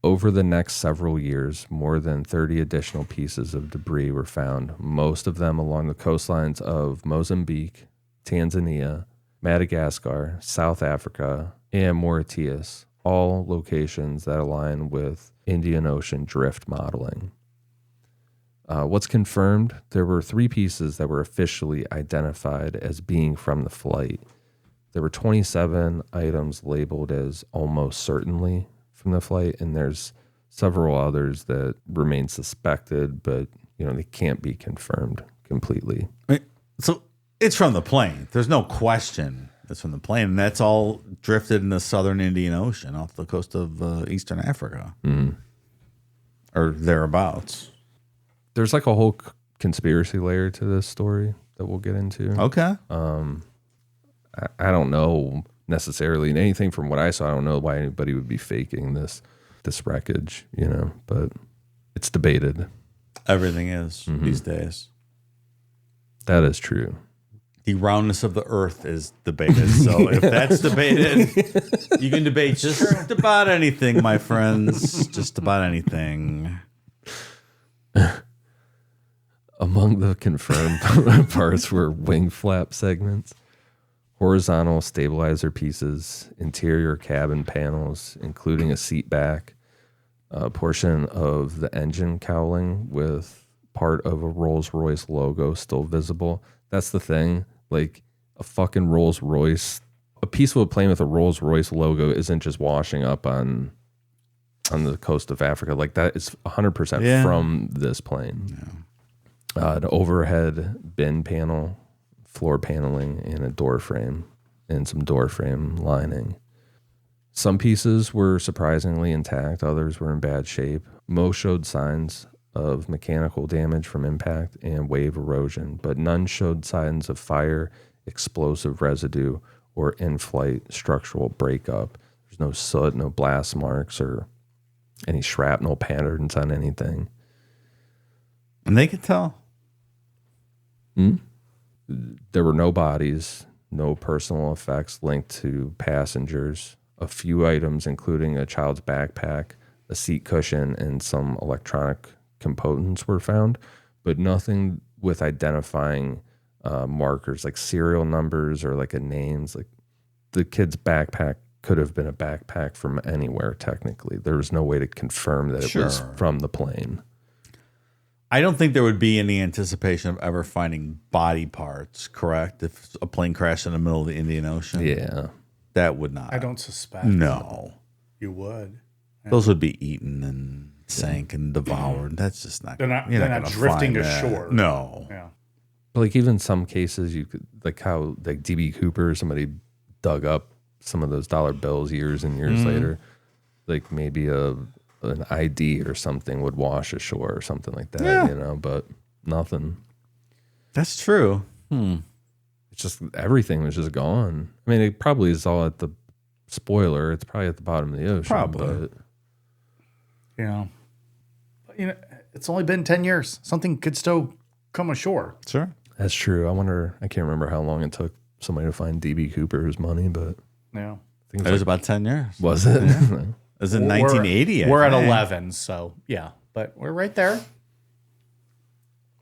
Over the next several years, more than 30 additional pieces of debris were found, most of them along the coastlines of Mozambique, Tanzania, Madagascar, South Africa, and Mauritius, all locations that align with Indian Ocean drift modeling. What's confirmed, there were 3 pieces that were officially identified as being from the flight. There were 27 items labeled as almost certainly from the flight, and there's several others that remain suspected, but they can't be confirmed completely. So it's from the plane. There's no question it's from the plane, and that's all drifted in the southern Indian Ocean off the coast of eastern Africa, or thereabouts. There's like a whole conspiracy layer to this story that we'll get into. Okay. I don't know necessarily anything from what I saw. I don't know why anybody would be faking this wreckage, but it's debated. Everything is these days. That is true. The roundness of the earth is debated. So if that's debated, you can debate just about anything, my friends. Just about anything. Among the confirmed parts were wing flap segments, horizontal stabilizer pieces, interior cabin panels, including a seat back, a portion of the engine cowling with part of a Rolls-Royce logo still visible. That's the thing. Like a fucking Rolls-Royce, a piece of a plane with a Rolls-Royce logo isn't just washing up on the coast of Africa. Like that is 100% from this plane. Yeah. An overhead bin panel, floor paneling, and a door frame, and some door frame lining. Some pieces were surprisingly intact, others were in bad shape. Most showed signs of mechanical damage from impact and wave erosion, but none showed signs of fire, explosive residue, or in-flight structural breakup. There's no soot, no blast marks, or any shrapnel patterns on anything. And they could tell. There were no bodies, no personal effects linked to passengers. A few items, including a child's backpack, a seat cushion, and some electronic components were found, but nothing with identifying markers like serial numbers or like a names. Like the kid's backpack could have been a backpack from anywhere, technically. There was no way to confirm that it was from the plane. I don't think there would be any anticipation of ever finding body parts, correct? If a plane crashed in the middle of the Indian Ocean. Yeah. That would not. I don't suspect. No. You would. Those would be eaten and sank and devoured. That's just not. They're not gonna drifting find ashore. No. Yeah. Like even some cases, you could, like how like DB Cooper, somebody dug up some of those dollar bills years and years later. Like maybe an ID or something would wash ashore or something like that, but nothing. That's true. It's just everything was just gone. I mean, it probably is all at the spoiler. It's probably at the bottom of the ocean. Probably. But But, it's only been 10 years. Something could still come ashore. Sure. that's true. I can't remember how long it took somebody to find DB Cooper's money, but Yeah. I think It was about 10 years. was it? It was in 1980. We're I at think. 11, so yeah. But we're right there.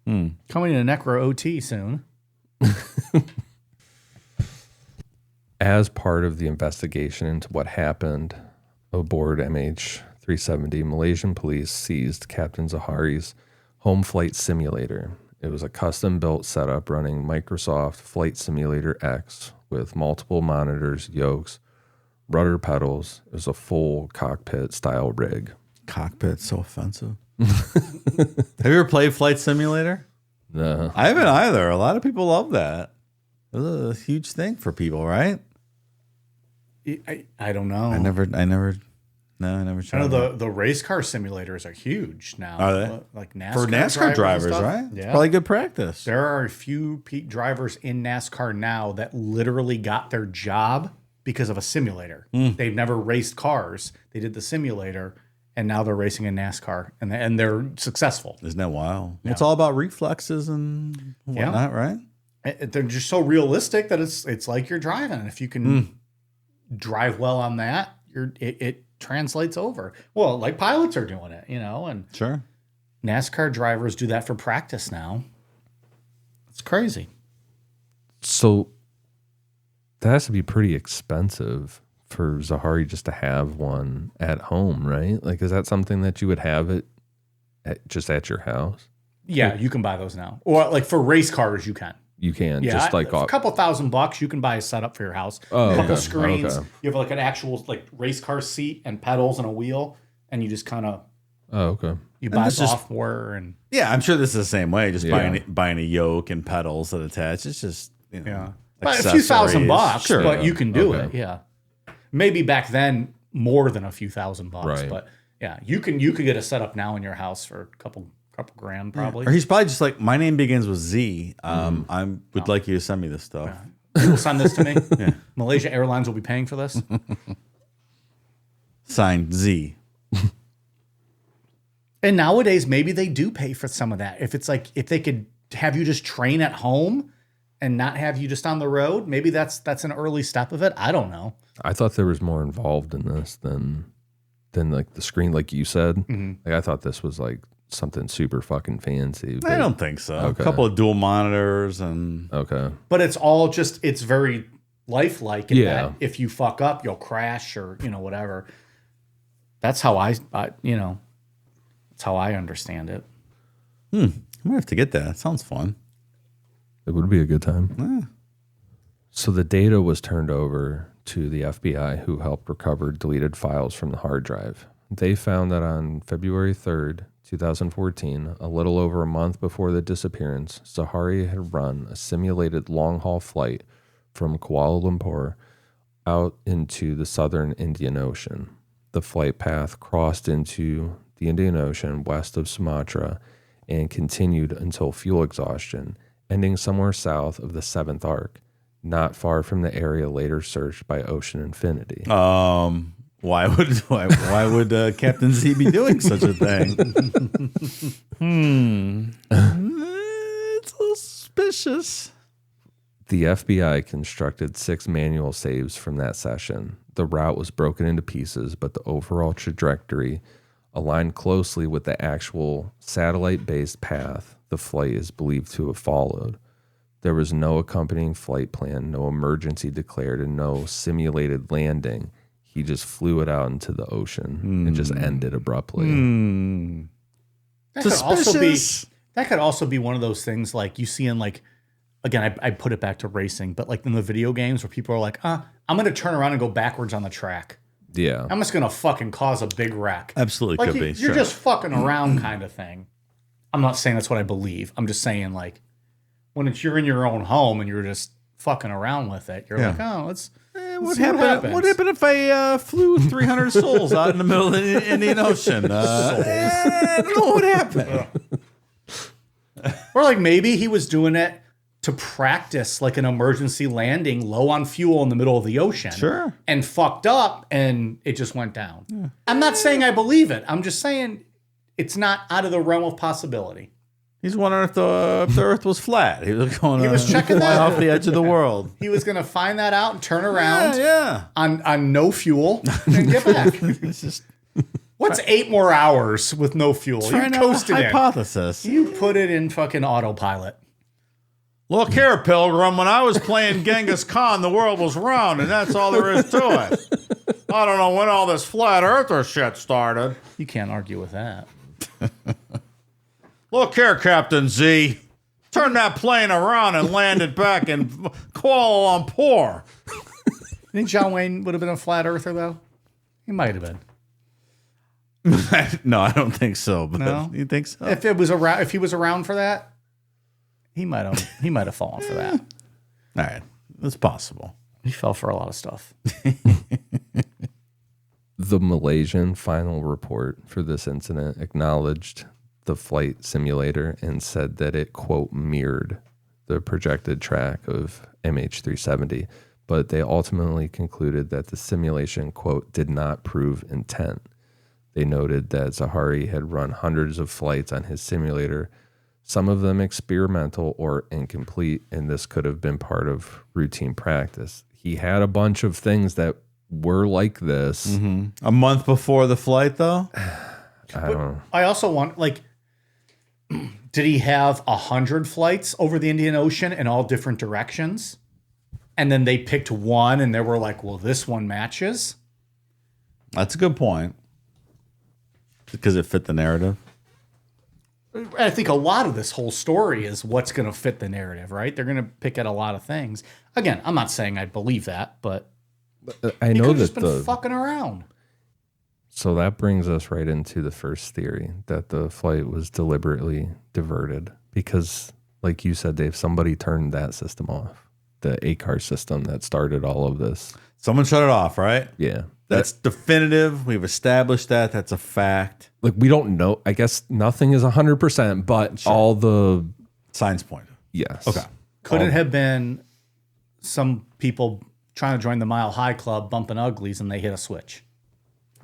Coming to Necro OT soon. As part of the investigation into what happened aboard MH370, Malaysian police seized Captain Zahari's home flight simulator. It was a custom-built setup running Microsoft Flight Simulator X with multiple monitors, yokes, rudder pedals. It was a full cockpit-style rig. Cockpit's so offensive. Have you ever played Flight Simulator? No. I haven't either. A lot of people love that. It was a huge thing for people, right? I don't know. I never No, I never I tried. know the race car simulators are huge now. Are they? Like NASCAR For NASCAR drivers, and stuff. right? Yeah. It's probably good practice. There are a few peak drivers in NASCAR now that literally got their job because of a simulator. They've never raced cars. They did the simulator, and now they're racing in NASCAR, and they're successful. Isn't that wild? It's all about reflexes and whatnot, right? They're just so realistic that it's like you're driving. And if you can drive well on that, it translates over. Well, like pilots are doing it, and Sure. NASCAR drivers do that for practice now. It's crazy. So that has to be pretty expensive for Zahari just to have one at home, right? Like, is that something that you would have it just at your house? Yeah, you can buy those now. Or like for race cars, you can. You can Yeah, just like a couple $1,000, you can buy a setup for your house. Oh, a couple okay. screens. Okay. You have like an actual like race car seat and pedals and a wheel, and you just kind of okay. you buy this just- software and Yeah, I'm sure this is the same way. Just Yeah. buying a yoke and pedals that attach. It's just But a few $1,000, Sure. but you can do Okay. it. Yeah, maybe back then more than a few $1,000, Right. but yeah, you could get a setup now in your house for a couple grand probably. Or he's probably just like, my name begins with Z. I would like you to send me this stuff. You will send this to me. Malaysia Airlines will be paying for this. Signed Z. And nowadays, maybe they do pay for some of that. If it's like, if they could have you just train at home and not have you just on the road, maybe that's an early step of it. I don't know. I thought there was more involved in this than like the screen, like you said. Like I thought this was like something super fucking fancy. I don't think so. Okay. A couple of dual monitors and Okay. But it's all just, it's very lifelike in Yeah. that if you fuck up, you'll crash or, whatever. That's how that's how I understand it. I'm gonna have to get that. That sounds fun. It would be a good time. So the data was turned over to the FBI, who helped recover deleted files from the hard drive. They found that on February 3rd, 2014, a little over a month before the disappearance, Zahari had run a simulated long-haul flight from Kuala Lumpur out into the southern Indian Ocean. The flight path crossed into the Indian Ocean west of Sumatra and continued until fuel exhaustion, ending somewhere south of the Seventh Arc, not far from the area later searched by Ocean Infinity. Why would Captain Z be doing such a thing? It's a little suspicious. The FBI constructed 6 manual saves from that session. The route was broken into pieces, but the overall trajectory aligned closely with the actual satellite-based path the flight is believed to have followed. There was no accompanying flight plan, no emergency declared, and no simulated landing. He just flew it out into the ocean and just ended abruptly. That Suspicious. could also be one of those things like you see in like, again, I put it back to racing, but like in the video games where people are like, I'm going to turn around and go backwards on the track. Yeah. I'm just going to fucking cause a big wreck. Absolutely Like could be. you're Sure. just fucking around kind of thing. I'm not saying that's what I believe. I'm just saying like when you're in your own home and you're just fucking around with it, you're like, oh, let's What see what happened? happens. What happened if I flew 300 souls out in the middle of the Indian Ocean? I don't know what happened. Or like maybe he was doing it to practice like an emergency landing low on fuel in the middle of the ocean. Sure. And fucked up and it just went down. Yeah. I'm not saying I believe it. I'm just saying it's not out of the realm of possibility. He's wondering if the Earth was flat. He was going. He was checking fly that off the edge of the world. He was going to find that out and turn around Yeah. on no fuel and get back. It's just What's 8 more hours with no fuel? You trying to coasted in. hypothesis. You put it in fucking autopilot. Look here, Pilgrim. When I was playing Genghis Khan, the world was round, and that's all there is to it. I don't know when all this flat earther shit started. You can't argue with that. Look here, Captain Z. Turn that plane around and land it back in Kuala Lumpur. You think John Wayne would have been a flat earther though? He might have been. No, I don't think so. But No? you think so? If he was around for that, he might have fallen for that. All right, it's possible. He fell for a lot of stuff. The Malaysian final report for this incident acknowledged the flight simulator and said that it, quote, mirrored the projected track of MH370, but they ultimately concluded that the simulation, quote, did not prove intent. They noted that Zahari had run hundreds of flights on his simulator, some of them experimental or incomplete, and this could have been part of routine practice. He had a bunch of things that were like this. A month before the flight, though? I don't know. I also want, like, did he have 100 flights over the Indian Ocean in all different directions? And then they picked one and they were like, well, this one matches? That's a good point. Because it fit the narrative. I think a lot of this whole story is what's going to fit the narrative, right? They're going to pick at a lot of things. Again, I'm not saying I believe that, but I he know could have that just been fucking around. So that brings us right into the first theory, that the flight was deliberately diverted because, like you said, Dave, somebody turned that system off, the ACAR system that started all of this. Someone shut it off, right? Yeah. That's definitive. We've established that. That's a fact. Like, we don't know. I guess nothing is 100%, but all the... Signs point. Yes. Okay. Could it have been some people trying to join the Mile High Club bumping uglies and they hit a switch?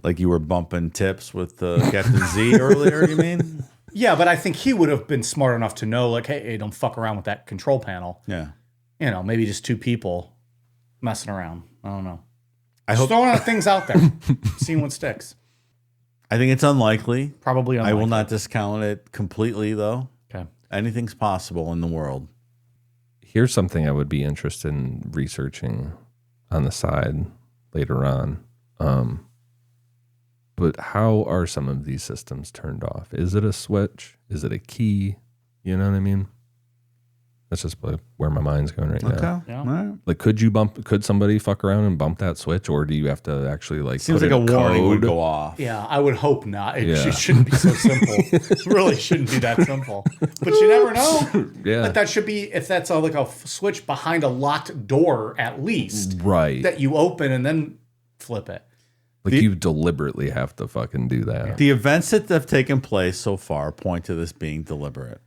Like you were bumping tips with Captain Z earlier, you mean? Yeah, but I think he would have been smart enough to know, like, hey, don't fuck around with that control panel. Yeah. You know, maybe just two people messing around. I don't know. I Just hope. throwing out things out there, seeing what sticks. I think it's unlikely. Probably unlikely. I will not discount it completely, though. Okay. Anything's possible in the world. Here's something I would be interested in researching on the side later on. But how are some of these systems turned off? Is it a switch? Is it a key? You know what I mean? That's just where my mind's going right now. Yeah. All right. Like, could somebody fuck around and bump that switch, or do you have to actually like Seems put like in a warning would code? go off. Yeah, I would hope not. It Yeah. shouldn't be so simple. It really shouldn't be that simple. But you never know. Yeah. But that should be, if that's like a switch behind a locked door at least, Right. that you open and then flip it. Like, you deliberately have to fucking do that. The events that have taken place so far point to this being deliberate.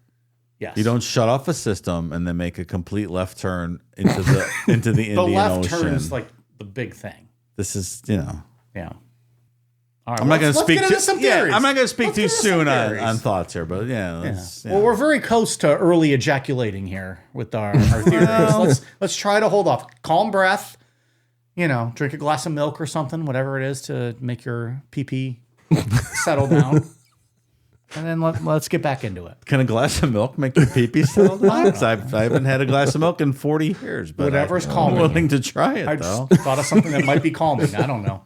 Yes. You don't shut off a system and then make a complete left turn into the into the Indian the left Ocean. turn is like the big thing. This is, you know. Yeah. All right, I'm not going to speak get into some theories. I'm not going to speak Let's too get into some soon theories. on thoughts here, but yeah. Yeah. Let's, Well, we're very close to early ejaculating here with our theories. Let's try to hold off. Calm breath. You know, drink a glass of milk or something, whatever it is to make your pee settle down. And then let's get back into it. Can a glass of milk make your pee-pee settle down? I haven't had a glass of milk in 40 years, but Whatever's I'm calming willing to try it, I though. just thought of something that might be calming. I don't know.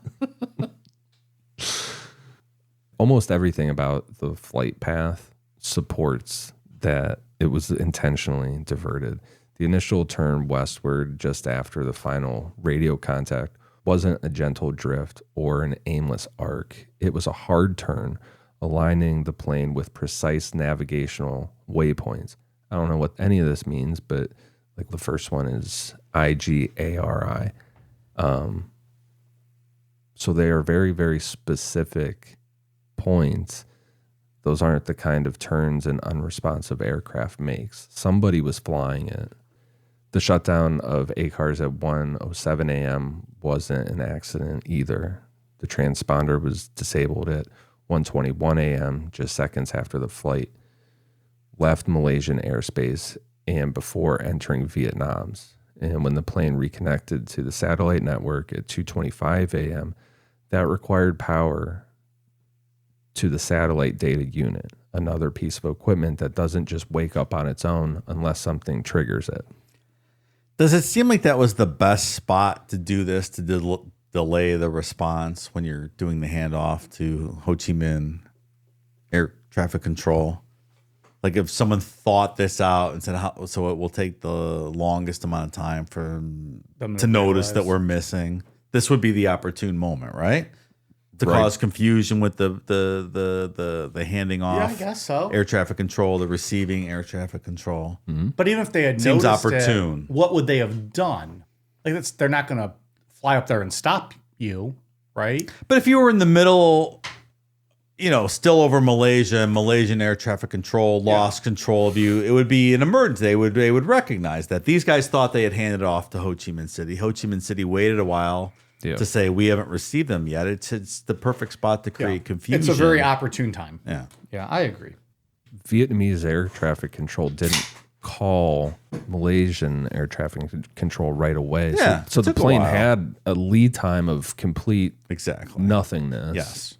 Almost everything about the flight path supports that it was intentionally diverted. The initial turn westward just after the final radio contact wasn't a gentle drift or an aimless arc. It was a hard turn, aligning the plane with precise navigational waypoints. I don't know what any of this means, but like the first one is IGARI. So they are very, very specific points. Those aren't the kind of turns an unresponsive aircraft makes. Somebody was flying it. The shutdown of ACARS at 1:07 a.m. wasn't an accident either. The transponder was disabled at 1:21 a.m., just seconds after the flight left Malaysian airspace and before entering Vietnam's. And when the plane reconnected to the satellite network at 2:25 a.m., that required power to the satellite data unit, another piece of equipment that doesn't just wake up on its own unless something triggers it. Does it seem like that was the best spot to do this, to delay the response when you're doing the handoff to Ho Chi Minh air traffic control? Like if someone thought this out and said, so it will take the longest amount of time for them to notice that we're missing, this would be the opportune moment, right? To cause confusion with the handing off. Yeah, I guess so. Air traffic control, the receiving air traffic control. But even if they had Seems noticed opportune. it, what would they have done? Like they're not going to fly up there and stop you, right? But if you were in the middle, still over Malaysia, Malaysian air traffic control lost control of you, it would be an emergency. They would recognize that. These guys thought they had handed it off to Ho Chi Minh City. Ho Chi Minh City waited a while to say, we haven't received them yet. It's the perfect spot to create confusion. It's a very opportune time. Yeah. Yeah, I agree. Vietnamese air traffic control didn't call Malaysian air traffic control right away. Yeah, so it the took a plane while. had a lead time of complete Exactly. nothingness. Yes.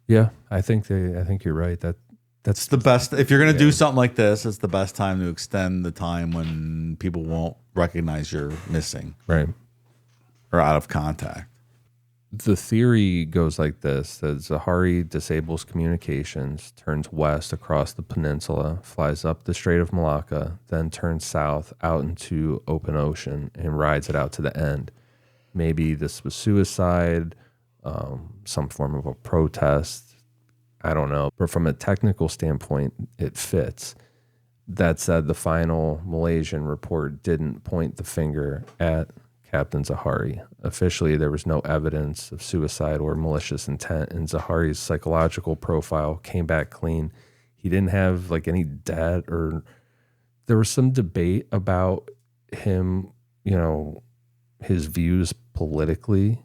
Yeah, I think you're right. That's It's the best. If you're going to do something like this, it's the best time to extend the time when people won't recognize you're missing right. or out of contact. The theory goes like this: that Zahari disables communications, turns west across the peninsula, flies up the Strait of Malacca, then turns south out into open ocean and rides it out to the end. Maybe this was suicide, some form of a protest. I don't know. But from a technical standpoint, it fits. That said, the final Malaysian report didn't point the finger at Captain Zahari. Officially, there was no evidence of suicide or malicious intent, and Zahari's psychological profile came back clean. He didn't have any debt, or there was some debate about him, his views politically.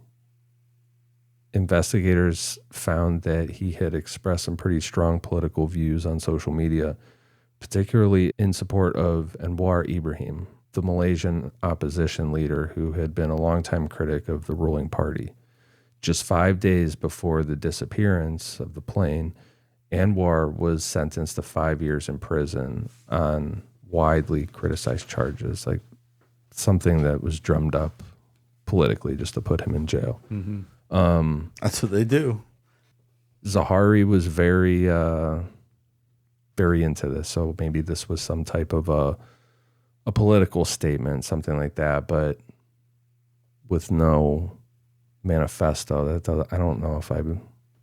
Investigators found that he had expressed some pretty strong political views on social media, particularly in support of Anwar Ibrahim, the Malaysian opposition leader who had been a longtime critic of the ruling party. Just 5 days before the disappearance of the plane, Anwar was sentenced to 5 years in prison on widely criticized charges, like something that was drummed up politically just to put him in jail. Mm-hmm. That's what they do. Zahari was very, very into this, so maybe this was some type of a political statement, something like that, but with no manifesto. I don't know if I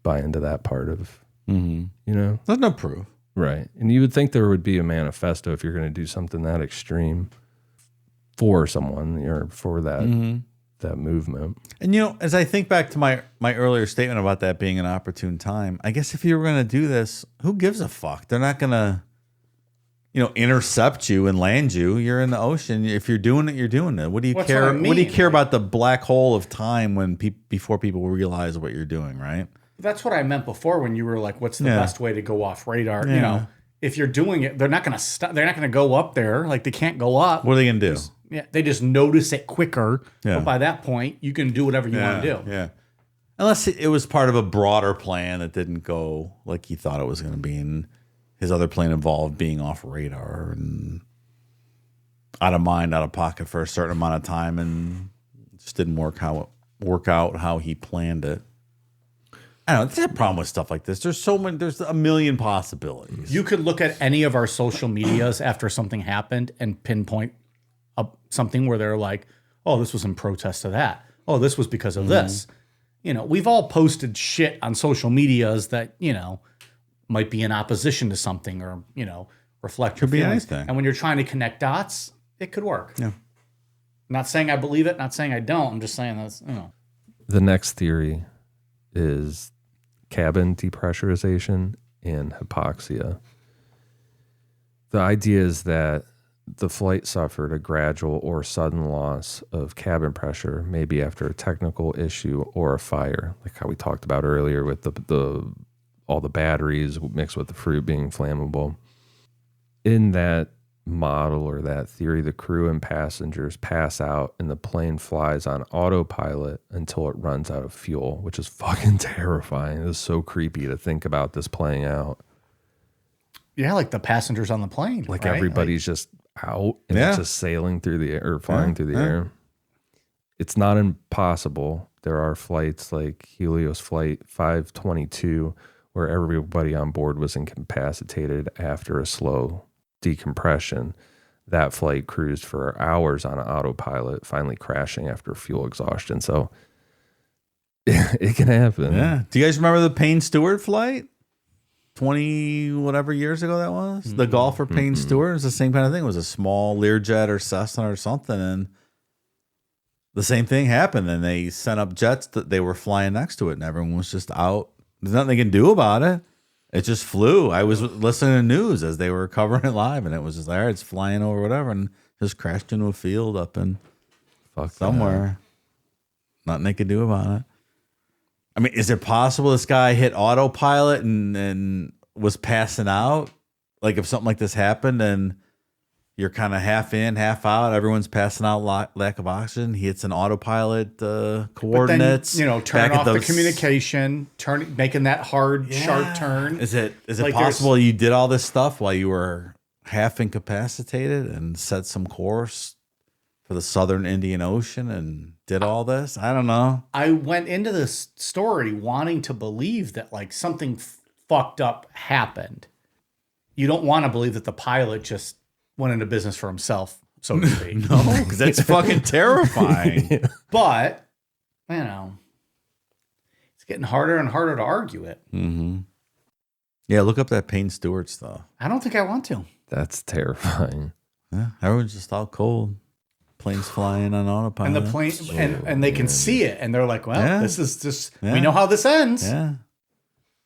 buy into that part of, There's no proof. Right. And you would think there would be a manifesto if you're going to do something that extreme for someone or for that that movement. And as I think back to my earlier statement about that being an opportune time, I guess if you were going to do this, who gives a fuck? They're not going to intercept you and land you. You're in the ocean. If you're doing it, you're doing it. What do you care? What I mean. What do you care about the black hole of time when before people realize what you're doing, right? That's what I meant before when you were like, what's the best way to go off radar? Yeah. If you're doing it, they're not going to stop. They're not going to go up there. Like, they can't go up. What are they going to do? Yeah, they just notice it quicker. Yeah. But by that point, you can do whatever you want to do. Yeah. Unless it was part of a broader plan that didn't go like he thought it was going to be. And his other plan involved being off radar and out of mind, out of pocket for a certain amount of time, and just didn't work out how he planned it. I don't know. That's a problem with stuff like this. There's a million possibilities. You could look at any of our social medias after something happened and pinpoint something where they're like, oh, this was in protest of that. Oh, this was because of this. We've all posted shit on social medias that, might be in opposition to something or, reflect your Could be feelings. anything. And when you're trying to connect dots, it could work. Yeah. Not saying I believe it, not saying I don't. I'm just saying that's, The next theory is cabin depressurization and hypoxia. The idea is that the flight suffered a gradual or sudden loss of cabin pressure, maybe after a technical issue or a fire, like how we talked about earlier with all the batteries mixed with the fruit being flammable. In that model or that theory, the crew and passengers pass out and the plane flies on autopilot until it runs out of fuel, which is fucking terrifying. It is so creepy to think about this playing out. Yeah, like the passengers on the plane. Like right? everybody's just out and it's just sailing through the air or flying through the air. It's not impossible. There are flights like Helios Flight 522 where everybody on board was incapacitated after a slow decompression. That flight cruised for hours on autopilot, finally crashing after fuel exhaustion. So it can happen. Yeah. Do you guys remember the Payne Stewart flight? 20 whatever years ago that was? The golfer Payne Stewart. It was the same kind of thing. It was a small Learjet or Cessna or something. And the same thing happened, and they sent up jets that they were flying next to it, and everyone was just out. There's nothing they can do about it. It just flew. I was listening to news as they were covering it live, and it was just there. It's flying over whatever, and just crashed into a field up in somewhere. Nothing they could do about it. I mean, is it possible this guy hit autopilot and was passing out? Like if something like this happened and you're kind of half in, half out, everyone's passing out, lack of oxygen. He hits an autopilot coordinates. But then, turn off the communication, making that hard, sharp turn. Is it possible you did all this stuff while you were half incapacitated and set some course for the southern Indian Ocean and did all this? I don't know. I went into this story wanting to believe that like something fucked up happened. You don't want to believe that the pilot just went into business for himself, so to speak. No, because that's fucking terrifying. But, it's getting harder and harder to argue it. Mm-hmm. Yeah, look up that Payne Stewart stuff. I don't think I want to. That's terrifying. Yeah, everyone's just all cold. Planes flying on autopilot. And the plane, and they can see it, and they're like, well, this is just, we know how this ends. Yeah.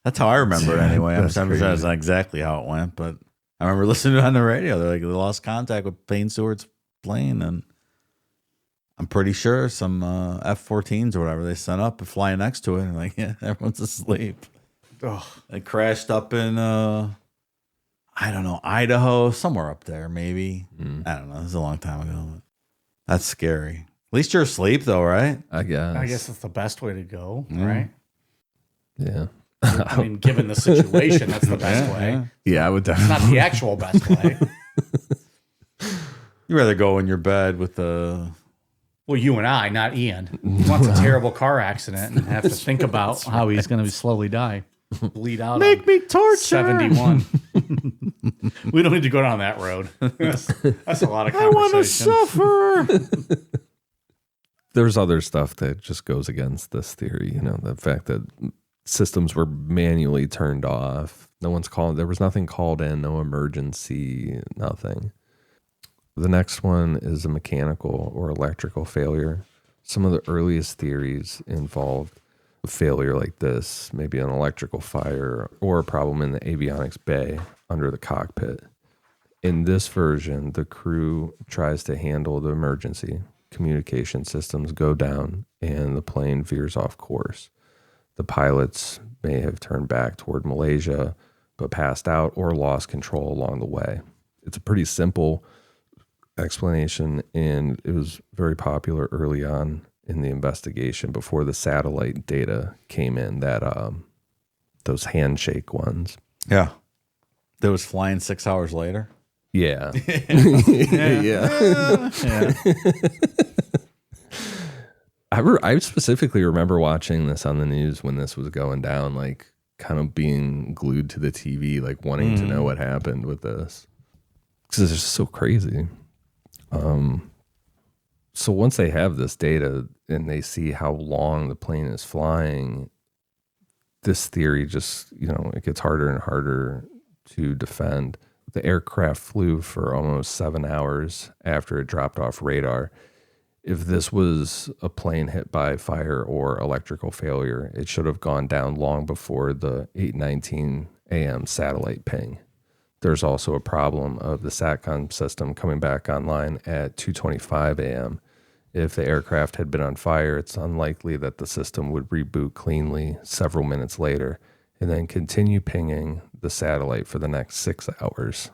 That's how I remember it anyway. I'm sure crazy. that's not exactly how it went, but I remember listening to it on the radio. They're like, they lost contact with Payne Stewart's plane, and I'm pretty sure some F-14s or whatever they sent up and flying next to it, and like, yeah, everyone's asleep. Ugh. It crashed up in, I don't know, Idaho, somewhere up there, maybe. I don't know. This is a long time ago. But that's scary. At least you're asleep, though, right? I guess that's the best way to go, right? Yeah. I mean, given the situation, that's the best way. Yeah, I would It's definitely. not the actual best way. You'd rather go in your bed with the... Well, you and I, not Ian. He wants a terrible car accident and have to think about how he's going to slowly die. Bleed out. Make me torture. 71. We don't need to go down that road. That's a lot of conversation. I want to suffer. There's other stuff that just goes against this theory. The fact that systems were manually turned off. No one's called. There was nothing called in. No emergency. Nothing. The next one is a mechanical or electrical failure. Some of the earliest theories involved a failure like this, maybe an electrical fire or a problem in the avionics bay under the cockpit. In this version, the crew tries to handle the emergency. Communication systems go down and the plane veers off course. The pilots may have turned back toward Malaysia, but passed out or lost control along the way. It's a pretty simple explanation, and it was very popular early on in the investigation before the satellite data came in, that those handshake ones. Yeah. That was flying 6 hours later. Yeah. Yeah. I specifically remember watching this on the news when this was going down, like kind of being glued to the TV, like wanting to know what happened with this. Because it's just so crazy. So once they have this data and they see how long the plane is flying, this theory just, it gets harder and harder to defend. The aircraft flew for almost 7 hours after it dropped off radar. If this was a plane hit by fire or electrical failure, it should have gone down long before the 8:19 a.m. satellite ping. There's also a problem of the SATCOM system coming back online at 2:25 a.m. If the aircraft had been on fire, it's unlikely that the system would reboot cleanly several minutes later and then continue pinging the satellite for the next 6 hours.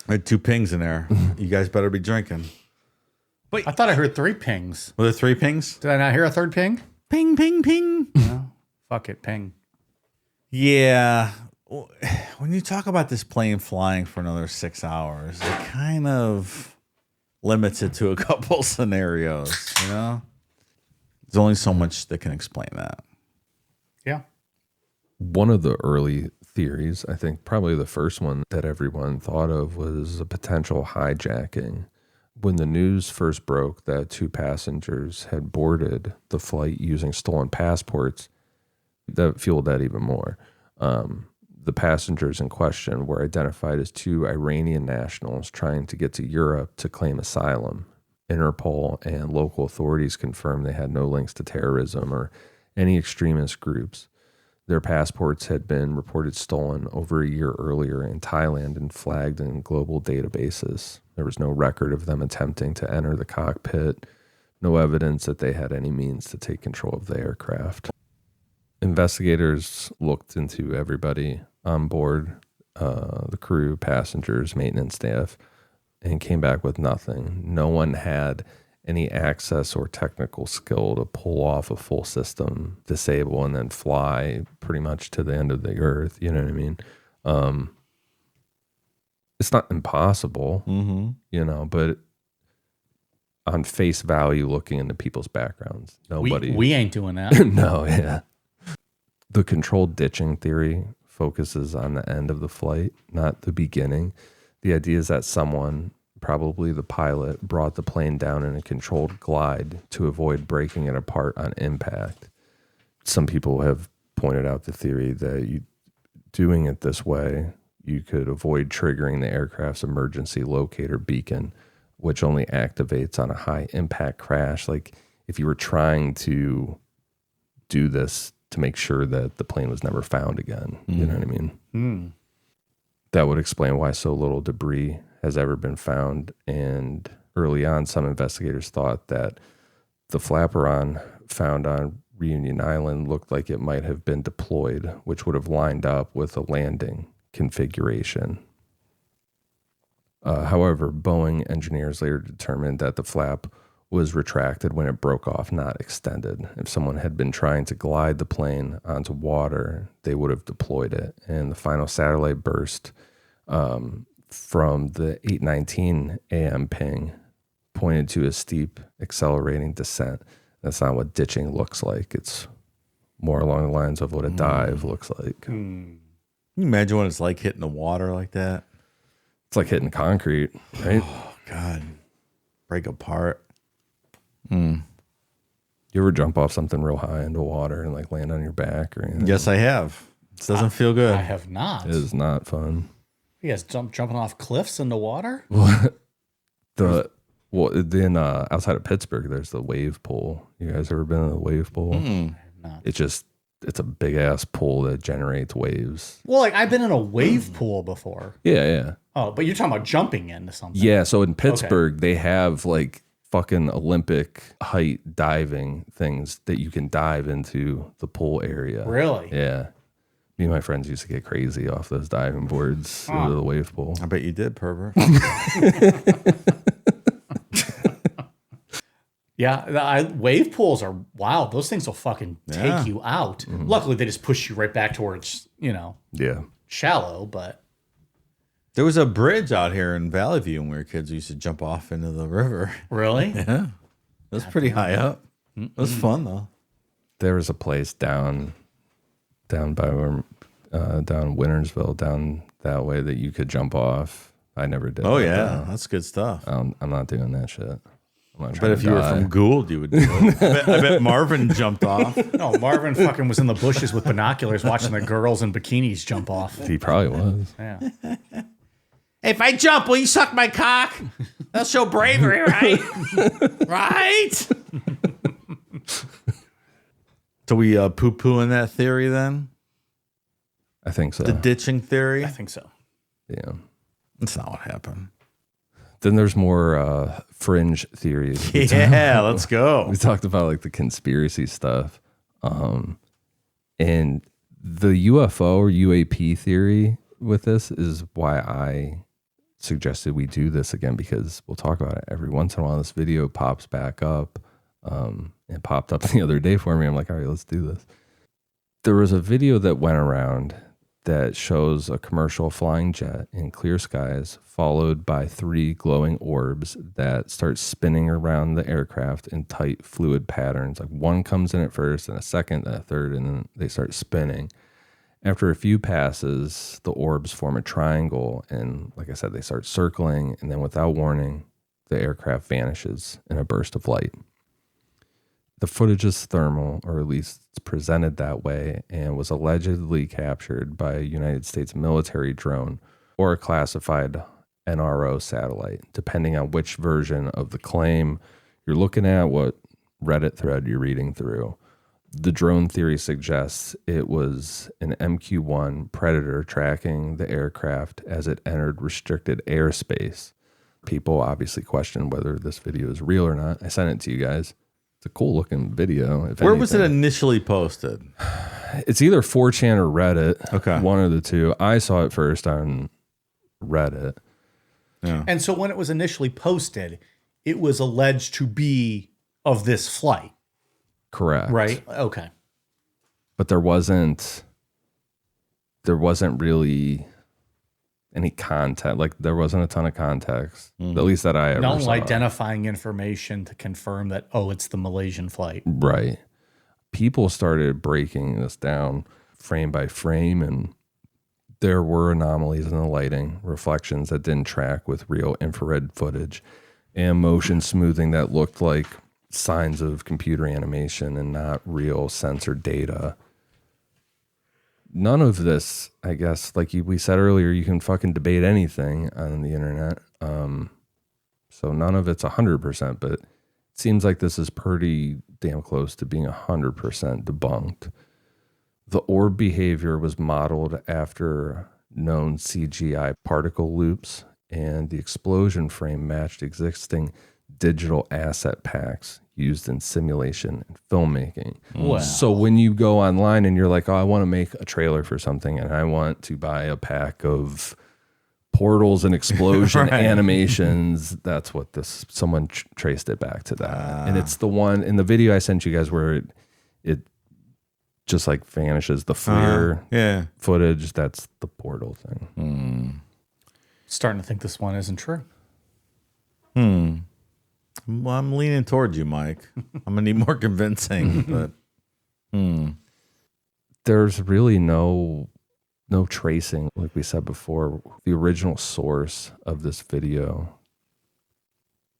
I had 2 pings in there. You guys better be drinking. Wait, I thought I heard 3 pings. Were there 3 pings? Did I not hear a third ping? Ping, ping, ping. No. Fuck it, ping. Yeah. When you talk about this plane flying for another 6 hours, it kind of limits it to a couple scenarios, There's only so much that can explain that. Yeah. One of the early theories, I think probably the first one that everyone thought of, was a potential hijacking. When the news first broke that 2 passengers had boarded the flight using stolen passports, that fueled that even more. The passengers in question were identified as 2 Iranian nationals trying to get to Europe to claim asylum. Interpol and local authorities confirmed they had no links to terrorism or any extremist groups. Their passports had been reported stolen over a year earlier in Thailand and flagged in global databases. There was no record of them attempting to enter the cockpit, no evidence that they had any means to take control of the aircraft. Investigators looked into everybody on board, the crew, passengers, maintenance staff, and came back with nothing. No one had any access or technical skill to pull off a full system, disable, and then fly pretty much to the end of the earth. You know what I mean? It's not impossible, you know, but on face value, looking into people's backgrounds, nobody. We ain't doing that. No, yeah. The controlled ditching theory focuses on the end of the flight, not the beginning. The idea is that someone, probably the pilot, brought the plane down in a controlled glide to avoid breaking it apart on impact. Some people have pointed out the theory that doing it this way, you could avoid triggering the aircraft's emergency locator beacon, which only activates on a high impact crash. Like if you were trying to do this to make sure that the plane was never found again. You know what I mean? That would explain why so little debris has ever been found. And early on, some investigators thought that the flaperon found on Reunion Island looked like it might have been deployed, which would have lined up with a landing configuration. However, Boeing engineers later determined that the flap was retracted when it broke off, not extended. If someone had been trying to glide the plane onto water, they would have deployed it. And the final satellite burst from the 8:19 a.m. ping pointed to a steep accelerating descent. That's not what ditching looks like. It's more along the lines of what a dive looks like. Can you imagine what it's like hitting the water like that? It's like hitting concrete, right? Oh, God. Break apart. You ever jump off something real high into water and like land on your back or anything? Yes, I have. It doesn't feel good. I have not. It is not fun. You guys jumping off cliffs into water? Then outside of Pittsburgh, there's the wave pool. You guys ever been in the wave pool? Not. It's a big ass pool that generates waves. Well, like I've been in a wave pool before. Yeah. Oh, but you're talking about jumping into something. Yeah, so in Pittsburgh, they have like fucking Olympic height diving things that you can dive into the pool area. Really? Yeah. Me and my friends used to get crazy off those diving boards into the wave pool. I bet you did, pervert. Yeah, wave pools are wild. Those things will fucking take you out. Luckily, they just push you right back towards, Yeah. shallow, but... There was a bridge out here in Valley View when we were kids. We used to jump off into the river. Really? Yeah. It was pretty high up. It was fun, though. There was a place down by where, down Wintersville, down that way that you could jump off. I never did. Oh, that, yeah. though. That's good stuff. I'm not doing that shit. I'm not But trying if to you were die. from Gould, you would do it. I bet Marvin jumped off. No, Marvin fucking was in the bushes with binoculars watching the girls in bikinis jump off. He probably was. Yeah. Hey, if I jump, will you suck my cock? That'll show bravery, right? Right? So we poo-pooing that theory then? I think so. The ditching theory? I think so. Yeah. That's not what happened. Then there's more fringe theories. Yeah, let's go. We talked about like the conspiracy stuff. And the UFO or UAP theory with this is why I suggested we do this again, because we'll talk about it every once in a while. This video pops back up. It popped up the other day for me. I'm like, all right, let's do this. There was a video that went around that shows a commercial flying jet in clear skies, followed by 3 glowing orbs that start spinning around the aircraft in tight fluid patterns. Like one comes in at first, and a second, and a third, and then they start spinning. After a few passes, the orbs form a triangle, and like I said, they start circling, and then without warning, the aircraft vanishes in a burst of light. The footage is thermal, or at least it's presented that way, and was allegedly captured by a United States military drone or a classified NRO satellite, depending on which version of the claim you're looking at, what Reddit thread you're reading through. The drone theory suggests it was an MQ-1 Predator tracking the aircraft as it entered restricted airspace. People obviously question whether this video is real or not. I sent it to you guys. It's a cool looking video. Where was it initially posted? It's either 4chan or Reddit. Okay. One of the two. I saw it first on Reddit. Yeah. And so when it was initially posted, it was alleged to be of this flight, Correct. right? Okay. But there wasn't really any content. Like there wasn't a ton of context, at least that I ever No saw. identifying information to confirm that, oh, it's the Malaysian flight. Right. People started breaking this down frame by frame, and there were anomalies in the lighting, reflections that didn't track with real infrared footage, and motion smoothing that looked like signs of computer animation and not real sensor data. None of this, I guess, like we said earlier, you can fucking debate anything on the internet. So none of it's 100%, but it seems like this is pretty damn close to being 100% debunked. The orb behavior was modeled after known CGI particle loops, and the explosion frame matched existing digital asset packs used in simulation and filmmaking. Wow. So when you go online and you're like, oh, I want to make a trailer for something and I want to buy a pack of portals and explosion Right. animations, that's what this, someone traced it back to that. And it's the one in the video I sent you guys where it just like vanishes the FLIR Yeah. footage. That's the portal thing. Starting to think this one isn't true. Well, I'm leaning towards you, Mike. I'm gonna need more convincing, but There's really no tracing, like we said before. The original source of this video,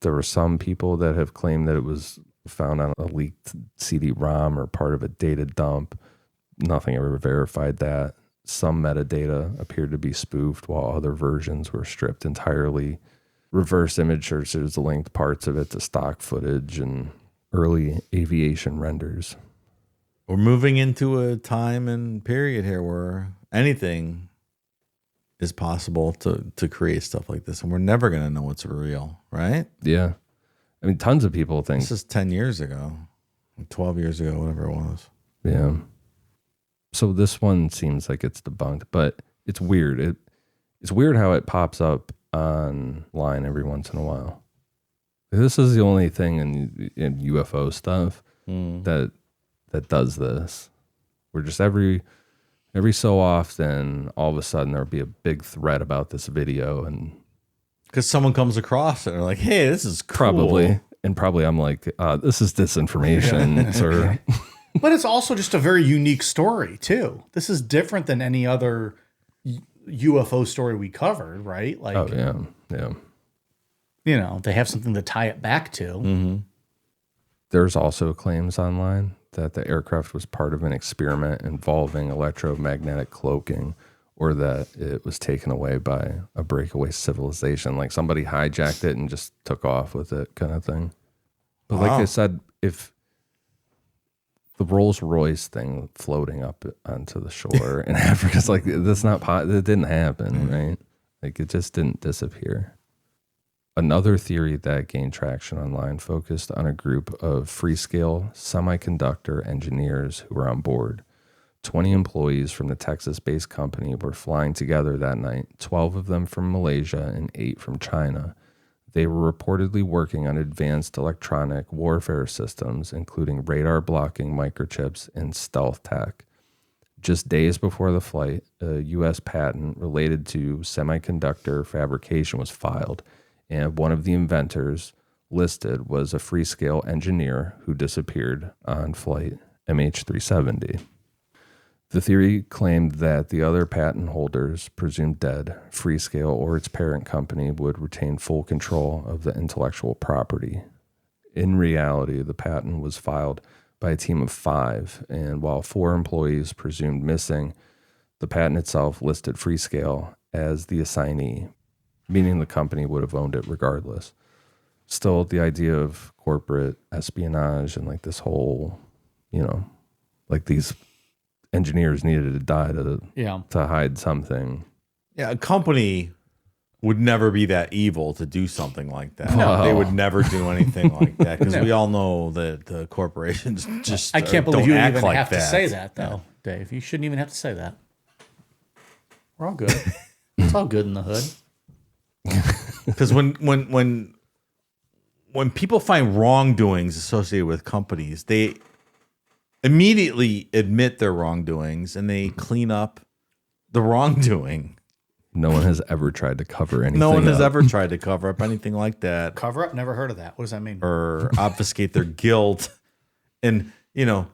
there were some people that have claimed that it was found on a leaked CD-ROM or part of a data dump. Nothing ever verified that. Some metadata appeared to be spoofed, while other versions were stripped entirely. Reverse image searches linked parts of it to stock footage and early aviation renders. we're moving into a time and period here where anything is possible to create stuff like this, and we're never gonna know what's real, right? Yeah. I mean, tons of people think, This is 10 years ago, 12 years ago, whatever it was. yeah. So this one seems like it's debunked, but it's weird. It's weird how it pops up online every once in a while. This is the only thing in UFO stuff that does this. We're just every so often, all of a sudden there'll be a big thread about this video, and Because someone comes across it and they're like, hey, this is cool. probably I'm like, this is disinformation, sir. But it's also just a very unique story, too. This is different than any other UFO story we covered, right? Like, Oh yeah. you know, they have something to tie it back to. There's also claims online that the aircraft was part of an experiment involving electromagnetic cloaking, or that it was taken away by a breakaway civilization. Like somebody hijacked it and just took off with it, kind of thing. But like I said, if the Rolls Royce thing floating up onto the shore in Africa's like, that's not, it didn't happen, right? Like it just didn't disappear. Another theory that gained traction online focused on a group of Freescale semiconductor engineers who were on board. 20 employees from the Texas-based company were flying together that night, 12 of them from Malaysia and 8 from China. They were reportedly working on advanced electronic warfare systems, including radar-blocking microchips and stealth tech. Just days before the flight, a U.S. patent related to semiconductor fabrication was filed, and one of the inventors listed was a Freescale engineer who disappeared on flight MH370. The theory claimed that the other patent holders, presumed dead, Freescale or its parent company, would retain full control of the intellectual property. In reality, the patent was filed by a team of 5, and while 4 employees presumed missing, the patent itself listed Freescale as the assignee, meaning the company would have owned it regardless. Still, the idea of corporate espionage and like this whole, like these engineers needed to die to hide something. Yeah, a company would never be that evil to do something like that. No. They would never do anything like that because we all know that the corporations just I can't believe don't you act even like have that. to say that, though, Dave. You shouldn't even have to say that. We're all good. It's all good in the hood. Because when people find wrongdoings associated with companies, they immediately admit their wrongdoings and they clean up the wrongdoing. No one has ever tried to cover anything. No one has up. ever tried to cover up anything like that Cover up? Never heard of that. What does that mean? or obfuscate their guilt and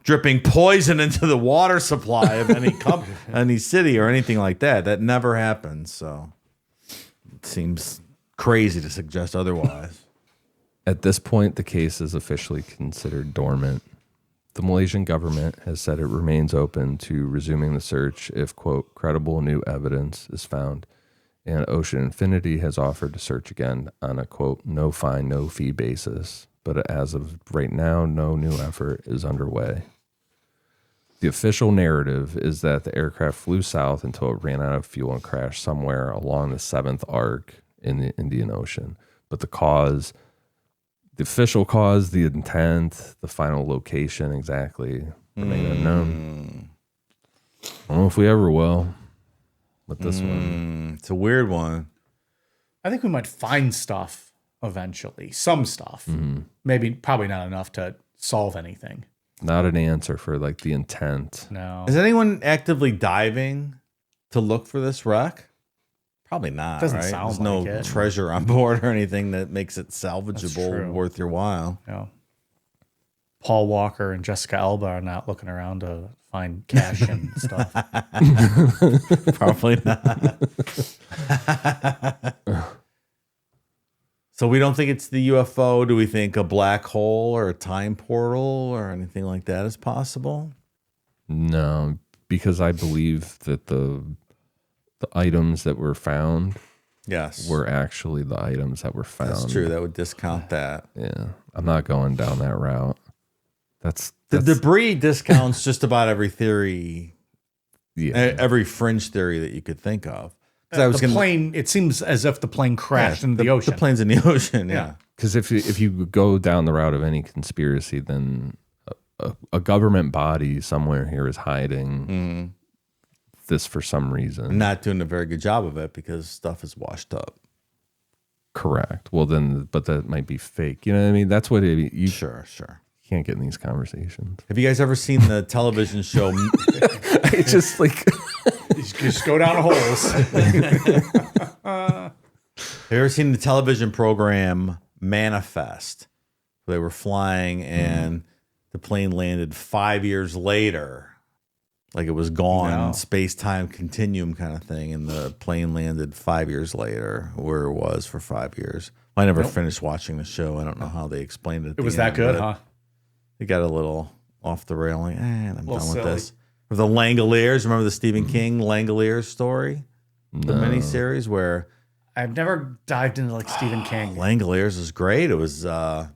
dripping poison into the water supply of any city or anything like that. That never happens. So it seems crazy to suggest otherwise. At this point, the case is officially considered dormant. The Malaysian government has said it remains open to resuming the search if, quote, credible new evidence is found. And Ocean Infinity has offered to search again on a, quote, no fine, no fee basis. But as of right now, no new effort is underway. The official narrative is that the aircraft flew south until it ran out of fuel and crashed somewhere along the 7th arc in the Indian Ocean. But the official cause, the intent, the final location exactly remain unknown. I don't know if we ever will with this one. It's a weird one. I think we might find stuff eventually. Some stuff. Maybe, probably not enough to solve anything. Not an answer for like the intent. No. Is anyone actively diving to look for this wreck? Probably not. Doesn't right? sound There's no like it. treasure on board or anything that makes it salvageable, true. worth your while. Yeah. Paul Walker and Jessica Alba are not looking around to find cash and stuff. Probably not. So we don't think it's the UFO. Do we think a black hole or a time portal or anything like that is possible? No, because I believe that the items that were found Yes. were actually the items that were found. That's true. That would discount that. Yeah, I'm not going down that route. The debris discounts just about every theory, yeah. every fringe theory that you could think of. 'Cause I was The gonna- plane, it seems as if the plane crashed into the ocean. The plane's in the ocean, yeah. Because if you go down the route of any conspiracy, then a government body somewhere here is hiding this for some reason. Not doing a very good job of it because stuff is washed up. Correct. Well, then, but that might be fake. You know what I mean? That's what you Sure. can't get in these conversations. Have you guys ever seen the television show? It's just like Just go down holes. Have you ever seen the television program Manifest? They were flying and the plane landed 5 years later. Like it was gone, No. space-time continuum kind of thing. And the plane landed 5 years later where it was for 5 years. I never finished watching the show. I don't know how they explained it. It was that good, huh? It got a little off the railing. I'm done with silly. this. Or the Langoliers. Remember the Stephen King Langoliers story? The miniseries where I've never dived into like Stephen King. Langoliers was great. It was they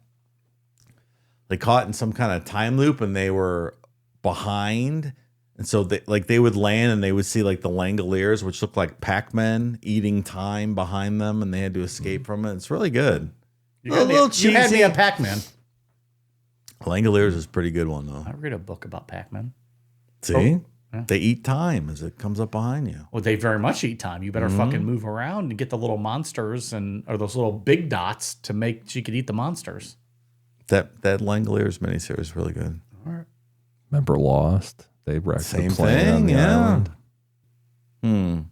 caught in some kind of time loop and they were behind. And so they would land and they would see like the Langoliers, which looked like Pac-Men eating time behind them, and they had to escape from it. It's really good. You had me at Pac-Man. Langoliers is a pretty good one though. I read a book about Pac-Man. See? Yeah. They eat time as it comes up behind you. Well, they very much eat time. You better fucking move around and get the little monsters or those little big dots to make so you could eat the monsters. That Langoliers miniseries is really good. All right. remember Lost? They wrecked Same the plane on thing, the yeah. island.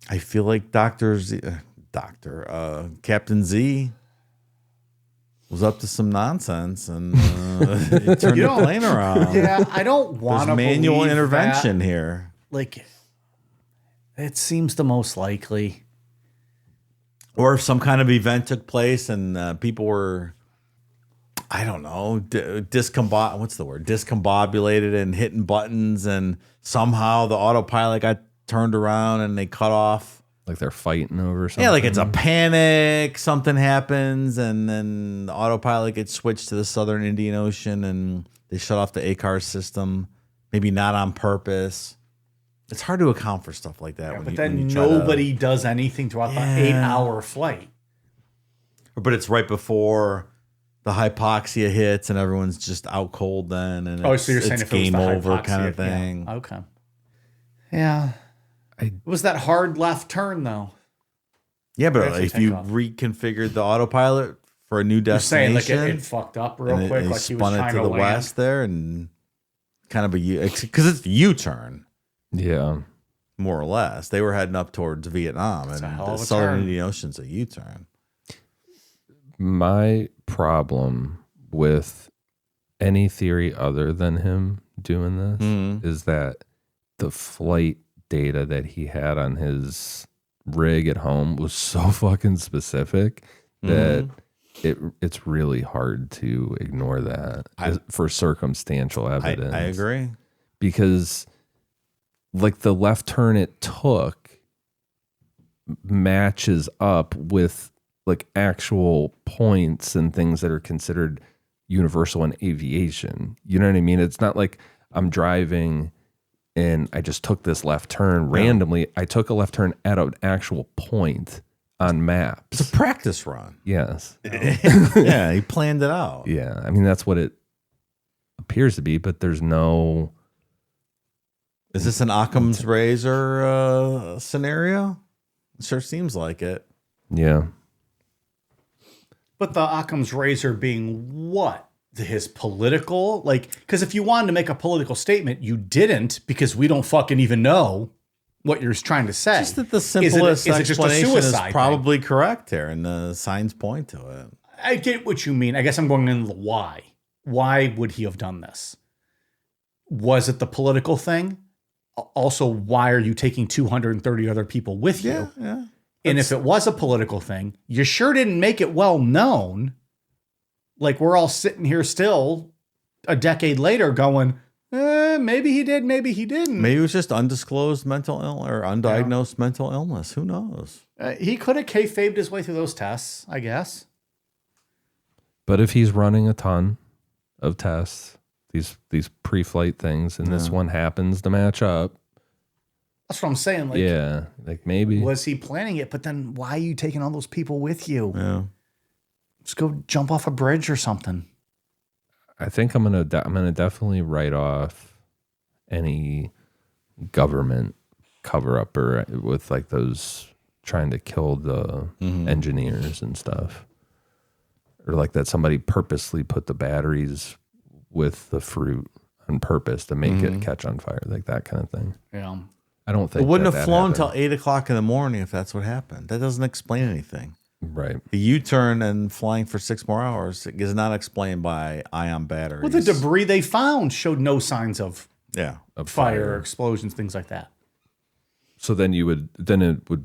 I feel like Captain Z was up to some nonsense and it turned the plane around. Yeah, I don't want There's to manual believe intervention that. here. Like, it seems the most likely. Or if some kind of event took place and people were I don't know, discombobulated and hitting buttons, and somehow the autopilot got turned around and they cut off. Like they're fighting over something. Yeah, like it's a panic, something happens, and then the autopilot gets switched to the Southern Indian Ocean and they shut off the ACAR system, maybe not on purpose. It's hard to account for stuff like that. But then nobody does anything throughout the 8-hour flight. But it's right before the hypoxia hits and everyone's just out cold then. And so you're saying if it was game the over hypoxia, kind of thing. Yeah. Okay. Yeah. It was that hard left turn, though. Yeah, but if you reconfigured the autopilot for a new destination. You're saying like it fucked up real quick. Like he was spun it to the west there and kind of because it's the U-turn. Yeah. More or less. They were heading up towards Vietnam and the Southern Indian Ocean's a U-turn. My problem with any theory other than him doing this is that the flight data that he had on his rig at home was so fucking specific that it's really hard to ignore that for circumstantial evidence. I agree. Because like the left turn it took matches up with like actual points and things that are considered universal in aviation. You know what I mean? It's not like I'm driving and I just took this left turn randomly. I took a left turn at an actual point on maps. It's a practice run. Yes. Yeah, he planned it out. Yeah. I mean, that's what it appears to be, but there's no... Is this an Occam's razor scenario? It sure seems like it. Yeah. But the Occam's razor being what? His political? Like, because if you wanted to make a political statement, you didn't, because we don't fucking even know what you're trying to say. Just that the simplest explanation is probably thing? Correct here, and the signs point to it. I get what you mean. I guess I'm going into the why. Why would he have done this? Was it the political thing? Also, why are you taking 230 other people with you? Yeah. And if it was a political thing, you sure didn't make it well known. Like, we're all sitting here still a decade later going, maybe he did, maybe he didn't. Maybe it was just undisclosed mental illness or undiagnosed mental illness. Who knows? He could have kayfabed his way through those tests, I guess. But if he's running a ton of tests, these pre-flight things, and this one happens to match up. That's what I'm saying. Like, like maybe. Was he planning it? But then why are you taking all those people with you? Yeah. Just go jump off a bridge or something. I think I'm gonna definitely write off any government cover up or with like those trying to kill the engineers and stuff, or like that somebody purposely put the batteries with the fruit on purpose to make it catch on fire, like that kind of thing. Yeah. I don't think it wouldn't have flown happened. until 8 o'clock in the morning if that's what happened. That doesn't explain anything. Right. The U-turn and flying for 6 more hours is not explained by ion batteries. Well, the debris they found showed no signs of of fire, explosions, things like that. So then it would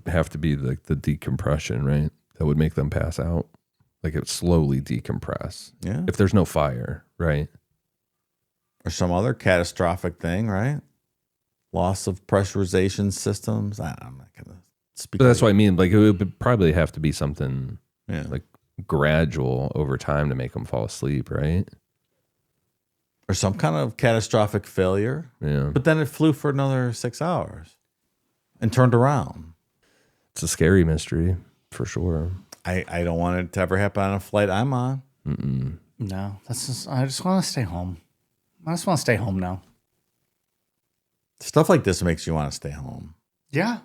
have to be like the decompression, right? That would make them pass out. Like it would slowly decompress. Yeah. If there's no fire, right? Or some other catastrophic thing, right? Loss of pressurization systems. I'm not going to speak. But that's what I mean. Like it would probably have to be something like gradual over time to make them fall asleep, right? Or some kind of catastrophic failure. Yeah. But then it flew for another 6 hours and turned around. It's a scary mystery for sure. I don't want it to ever happen on a flight I'm on. No, I just want to stay home. I just want to stay home now. Stuff like this makes you want to stay home. Yeah.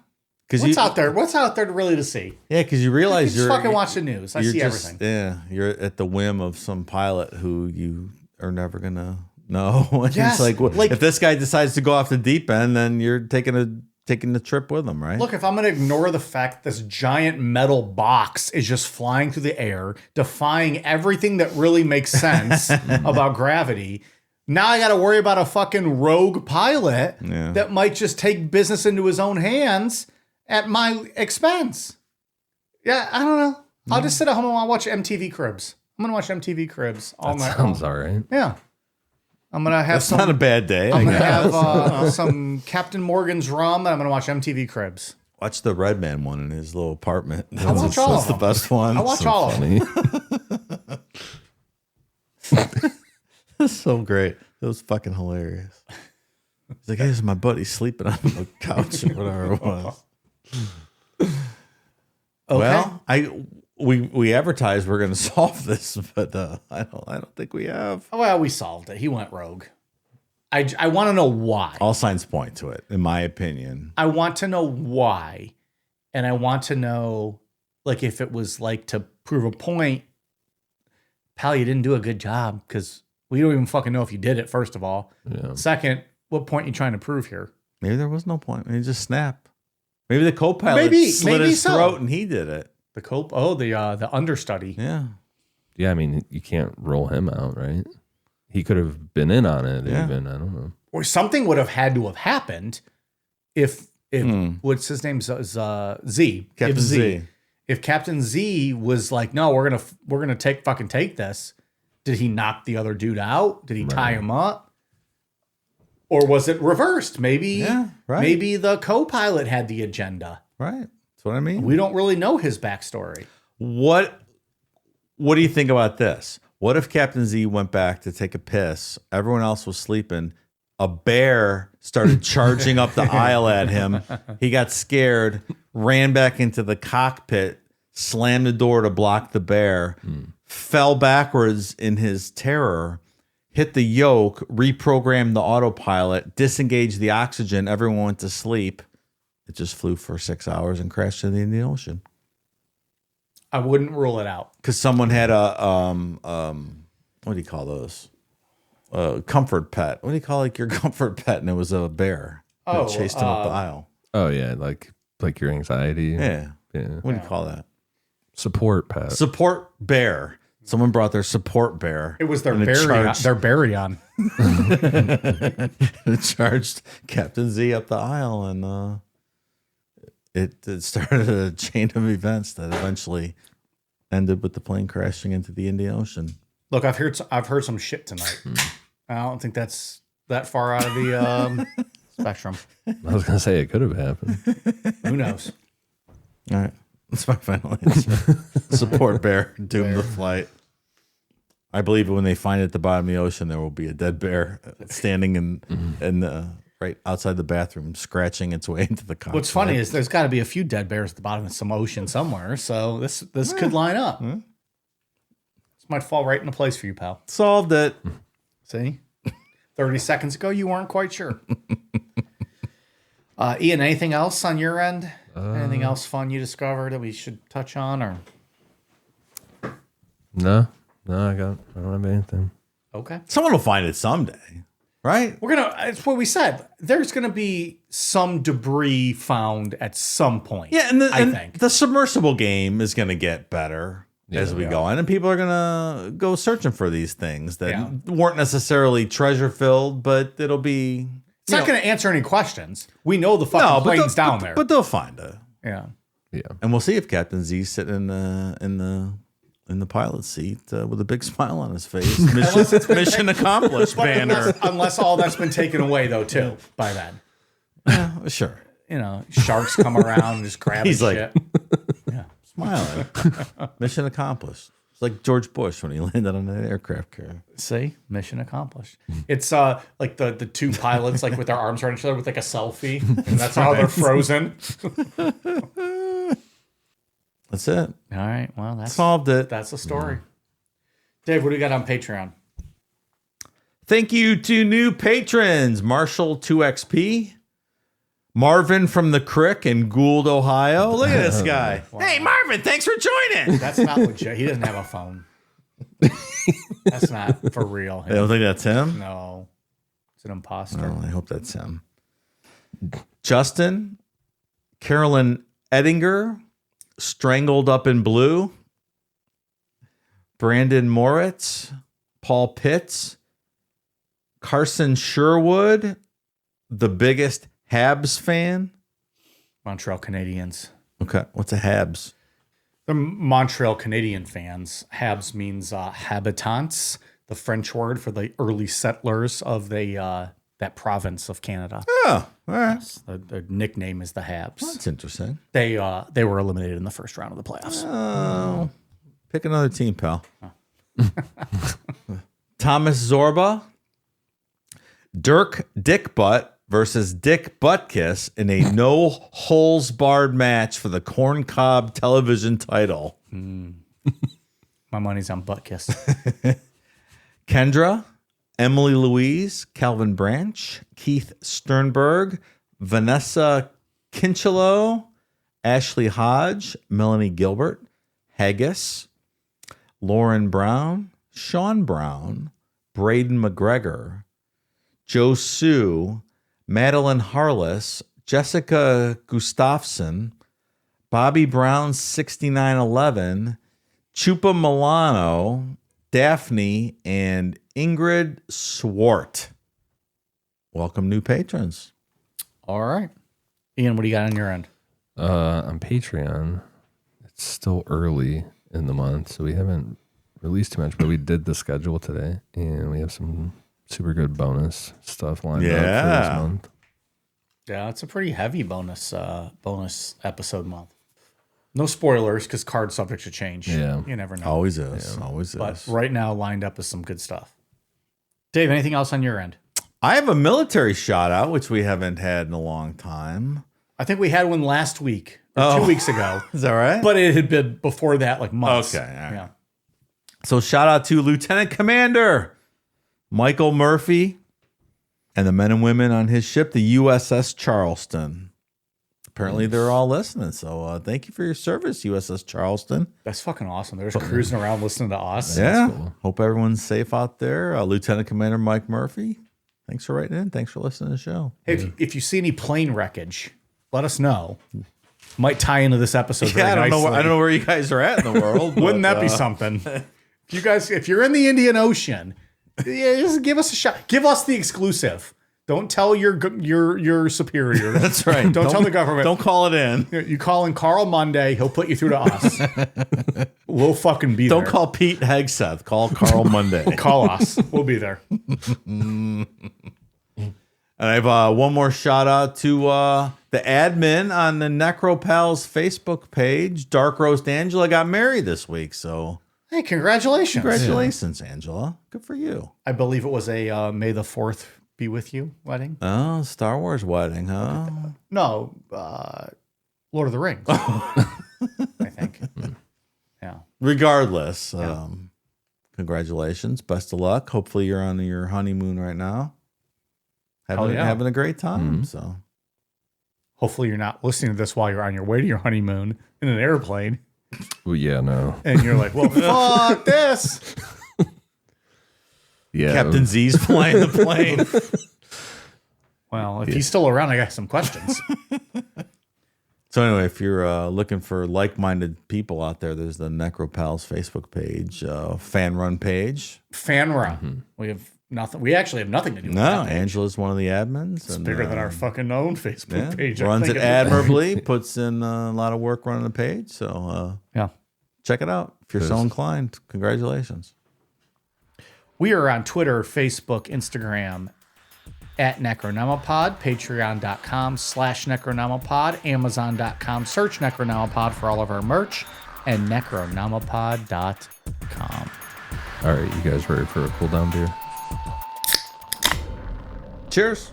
What's out there? What's out there really to see? Yeah, because you realize you're fucking watch the news. I see everything. Yeah, you're at the whim of some pilot who you are never gonna know. Yes, it's like if this guy decides to go off the deep end, then you're taking the trip with him, right? Look, if I'm going to ignore the fact that this giant metal box is just flying through the air, defying everything that really makes sense about gravity. Now I got to worry about a fucking rogue pilot that might just take business into his own hands at my expense. Yeah, I don't know. I'll just sit at home and I'll watch MTV Cribs. I'm gonna watch MTV Cribs all That night. sounds all right. Yeah. I'm gonna have That's not a bad day. I'm I gonna guess. have some Captain Morgan's rum, and I'm gonna watch MTV Cribs. Watch the Red Man one in his little apartment. I watch all of That's the them. best one. I watch all of them. Funny. That's so great. It was fucking hilarious. He's like, hey, this is my buddy sleeping on the couch or whatever it was. Okay. Well, we advertised we're going to solve this, but I don't think we have. Well, we solved it. He went rogue. I want to know why. All signs point to it, in my opinion. I want to know why, and I want to know, like, if it was like to prove a point. Pal, you didn't do a good job because we don't even fucking know if you did it. First of all, Yeah. second, what point are you trying to prove here? Maybe there was no point. Maybe just snap. Maybe the co-pilot Maybe slit his so. throat and he did it. The understudy. Yeah. Yeah, I mean, you can't roll him out, right? He could have been in on it Yeah. even. I don't know. Or something would have had to have happened if what's his name, Z, Captain If Z. If Captain Z was like, no, we're gonna take this, did he knock the other dude out? Did he tie him up? Or was it reversed? Maybe Yeah, right. maybe the co-pilot had the agenda. Right. That's what I mean. We don't really know his backstory. What do you think about this? What if Captain Z went back to take a piss? Everyone else was sleeping. A bear started charging up the aisle at him. He got scared, ran back into the cockpit, slammed the door to block the bear, fell backwards in his terror, hit the yoke, reprogrammed the autopilot, disengaged the oxygen. Everyone went to sleep. It just flew for 6 hours and crashed in the Indian Ocean. I wouldn't rule it out. Because someone had a what do you call those? Comfort pet. What do you call like your comfort pet? And it was a bear that chased him up the aisle. Oh yeah, like your anxiety. Yeah. Yeah. What do you call that? Support pet. Support bear. Someone brought their support bear. It was their and it charged- Baryon. It charged Captain Z up the aisle, and it started a chain of events that eventually ended with the plane crashing into the Indian Ocean. Look, I've heard some shit tonight. I don't think that's that far out of the spectrum. I was gonna say it could have happened. Who knows? All right. That's my final answer. Support bear doomed the flight. I believe when they find it at the bottom of the ocean, there will be a dead bear standing in right outside the bathroom, scratching its way into the cockpit. What's funny is there's got to be a few dead bears at the bottom of some ocean somewhere. So this could line up. This might fall right into place for you, pal. Solved it. See? 30 seconds ago, you weren't quite sure. Ian, anything else on your end? Anything else fun you discovered that we should touch on? Or No, I don't have anything. okay, Someone will find it someday, right? it's what we said. There's gonna be some debris found at some point. Yeah, and I think the submersible game is going to get better as we go on, and people are going to go searching for these things that weren't necessarily treasure filled, but it'll be. it's not gonna answer any questions. We know the fucking plane's down there. But they'll find it, yeah. Yeah. and we'll see if Captain Z's sitting in the pilot's seat with a big smile on his face. Mission accomplished banner. Unless all that's been taken away though too by then. Yeah, sure. You know, sharks come around and just grab He's his like- shit. Smiling. Mission accomplished. It's like George Bush when he landed on an aircraft carrier. See, mission accomplished. It's like the two pilots like with their arms around each other with like a selfie, and that's how they're frozen. That's it. All right, well Solved it. that's the story. Dave, what do you got on Patreon? Thank you to new patrons, Marshall 2XP, Marvin from the Crick in Gould, Ohio. Look at this guy. Hey, Marvin, thanks for joining. That's not legit. He doesn't have a phone. That's not for real. I don't think that's him. No, it's an imposter. Oh, I hope that's him. Justin, Carolyn Ettinger, Strangled Up in Blue, Brandon Moritz, Paul Pitts, Carson Sherwood, the biggest Habs fan. Montreal Canadiens. Okay, what's a Habs? The Montreal Canadian fans, Habs means habitants, the French word for the early settlers of that province of Canada. Oh, all right. Their nickname is the Habs. That's interesting. They were eliminated in the first round of the playoffs. Oh, pick another team, pal. Thomas Zorba, Dirk Dickbutt versus Dick Buttkiss in a no holes barred match for the Corn Cob television title. My money's on Buttkiss. Kendra, Emily Louise, Calvin Branch, Keith Sternberg, Vanessa Kinchelo, Ashley Hodge, Melanie Gilbert, Haggis, Lauren Brown, Sean Brown, Braden McGregor, Joe Sue, Madeline Harless, Jessica Gustafson, Bobby Brown 6911, Chupa Milano, Daphne, and Ingrid Swart. Welcome, new patrons. All right. Ian, what do you got on your end? On Patreon, it's still early in the month, so we haven't released too much, but we did the schedule today, and we have some super good bonus stuff lined up for this month. Yeah, it's a pretty heavy bonus episode month. No spoilers because card subject to change. Yeah. You never know. Always is. Always is. But right now, lined up is some good stuff. Dave, anything else on your end? I have a military shout out, which we haven't had in a long time. I think we had one last week, or 2 weeks ago. Is that right? But it had been before that, like months. Okay, all right. Yeah. So shout out to Lieutenant Commander Michael Murphy and the men and women on his ship, the USS Charleston. Apparently they're all listening. So thank you for your service, USS Charleston. That's fucking awesome. They're just cruising around listening to us. Yeah. cool. Hope everyone's safe out there. Lieutenant Commander Mike Murphy, thanks for writing in. Thanks for listening to the show. Hey, if you see any plane wreckage, let us know. Might tie into this episode very I don't nicely. know where you guys are at in the world. Wouldn't but, that be something? If you're in the Indian Ocean, just give us a shot. Give us the exclusive. Don't tell your superiors. That's right. Don't tell the government. Don't call it in. You call in Carl Monday. He'll put you through to us. We'll fucking be there. Don't call Pete Hegseth. Call Carl Monday. Call us. We'll be there. And I have one more shout out to the admin on the NecroPals Facebook page. Dark Roast Angela got married this week. So Hey, congratulations. congratulations, Angela. Good for you. I believe it was a May the 4th be with you wedding. Oh, Star Wars wedding, huh? No, Lord of the Rings. I think. Yeah. Regardless, congratulations. Best of luck. Hopefully you're on your honeymoon right now. Having a great time. So Hopefully you're not listening to this while you're on your way to your honeymoon in an airplane. Well, yeah, no. And you're like, well, fuck this. Yeah. Captain Z's flying the plane. Well, if he's still around, I got some questions. So anyway, if you're looking for like-minded people out there, there's the NecroPals Facebook page, fan run page. Fan run. We have nothing. We actually have nothing to do with No, that. Angela's one of the admins. It's bigger than our fucking own Facebook page. I Runs think it admirably, puts in a lot of work running the page. So Yeah. check it out. If you're so inclined, congratulations. We are on Twitter, Facebook, Instagram, at Necronomopod, patreon.com/Necronomopod, amazon.com, search Necronomopod for all of our merch, and necronomopod.com. All right, you guys ready for a cool down beer? Cheers.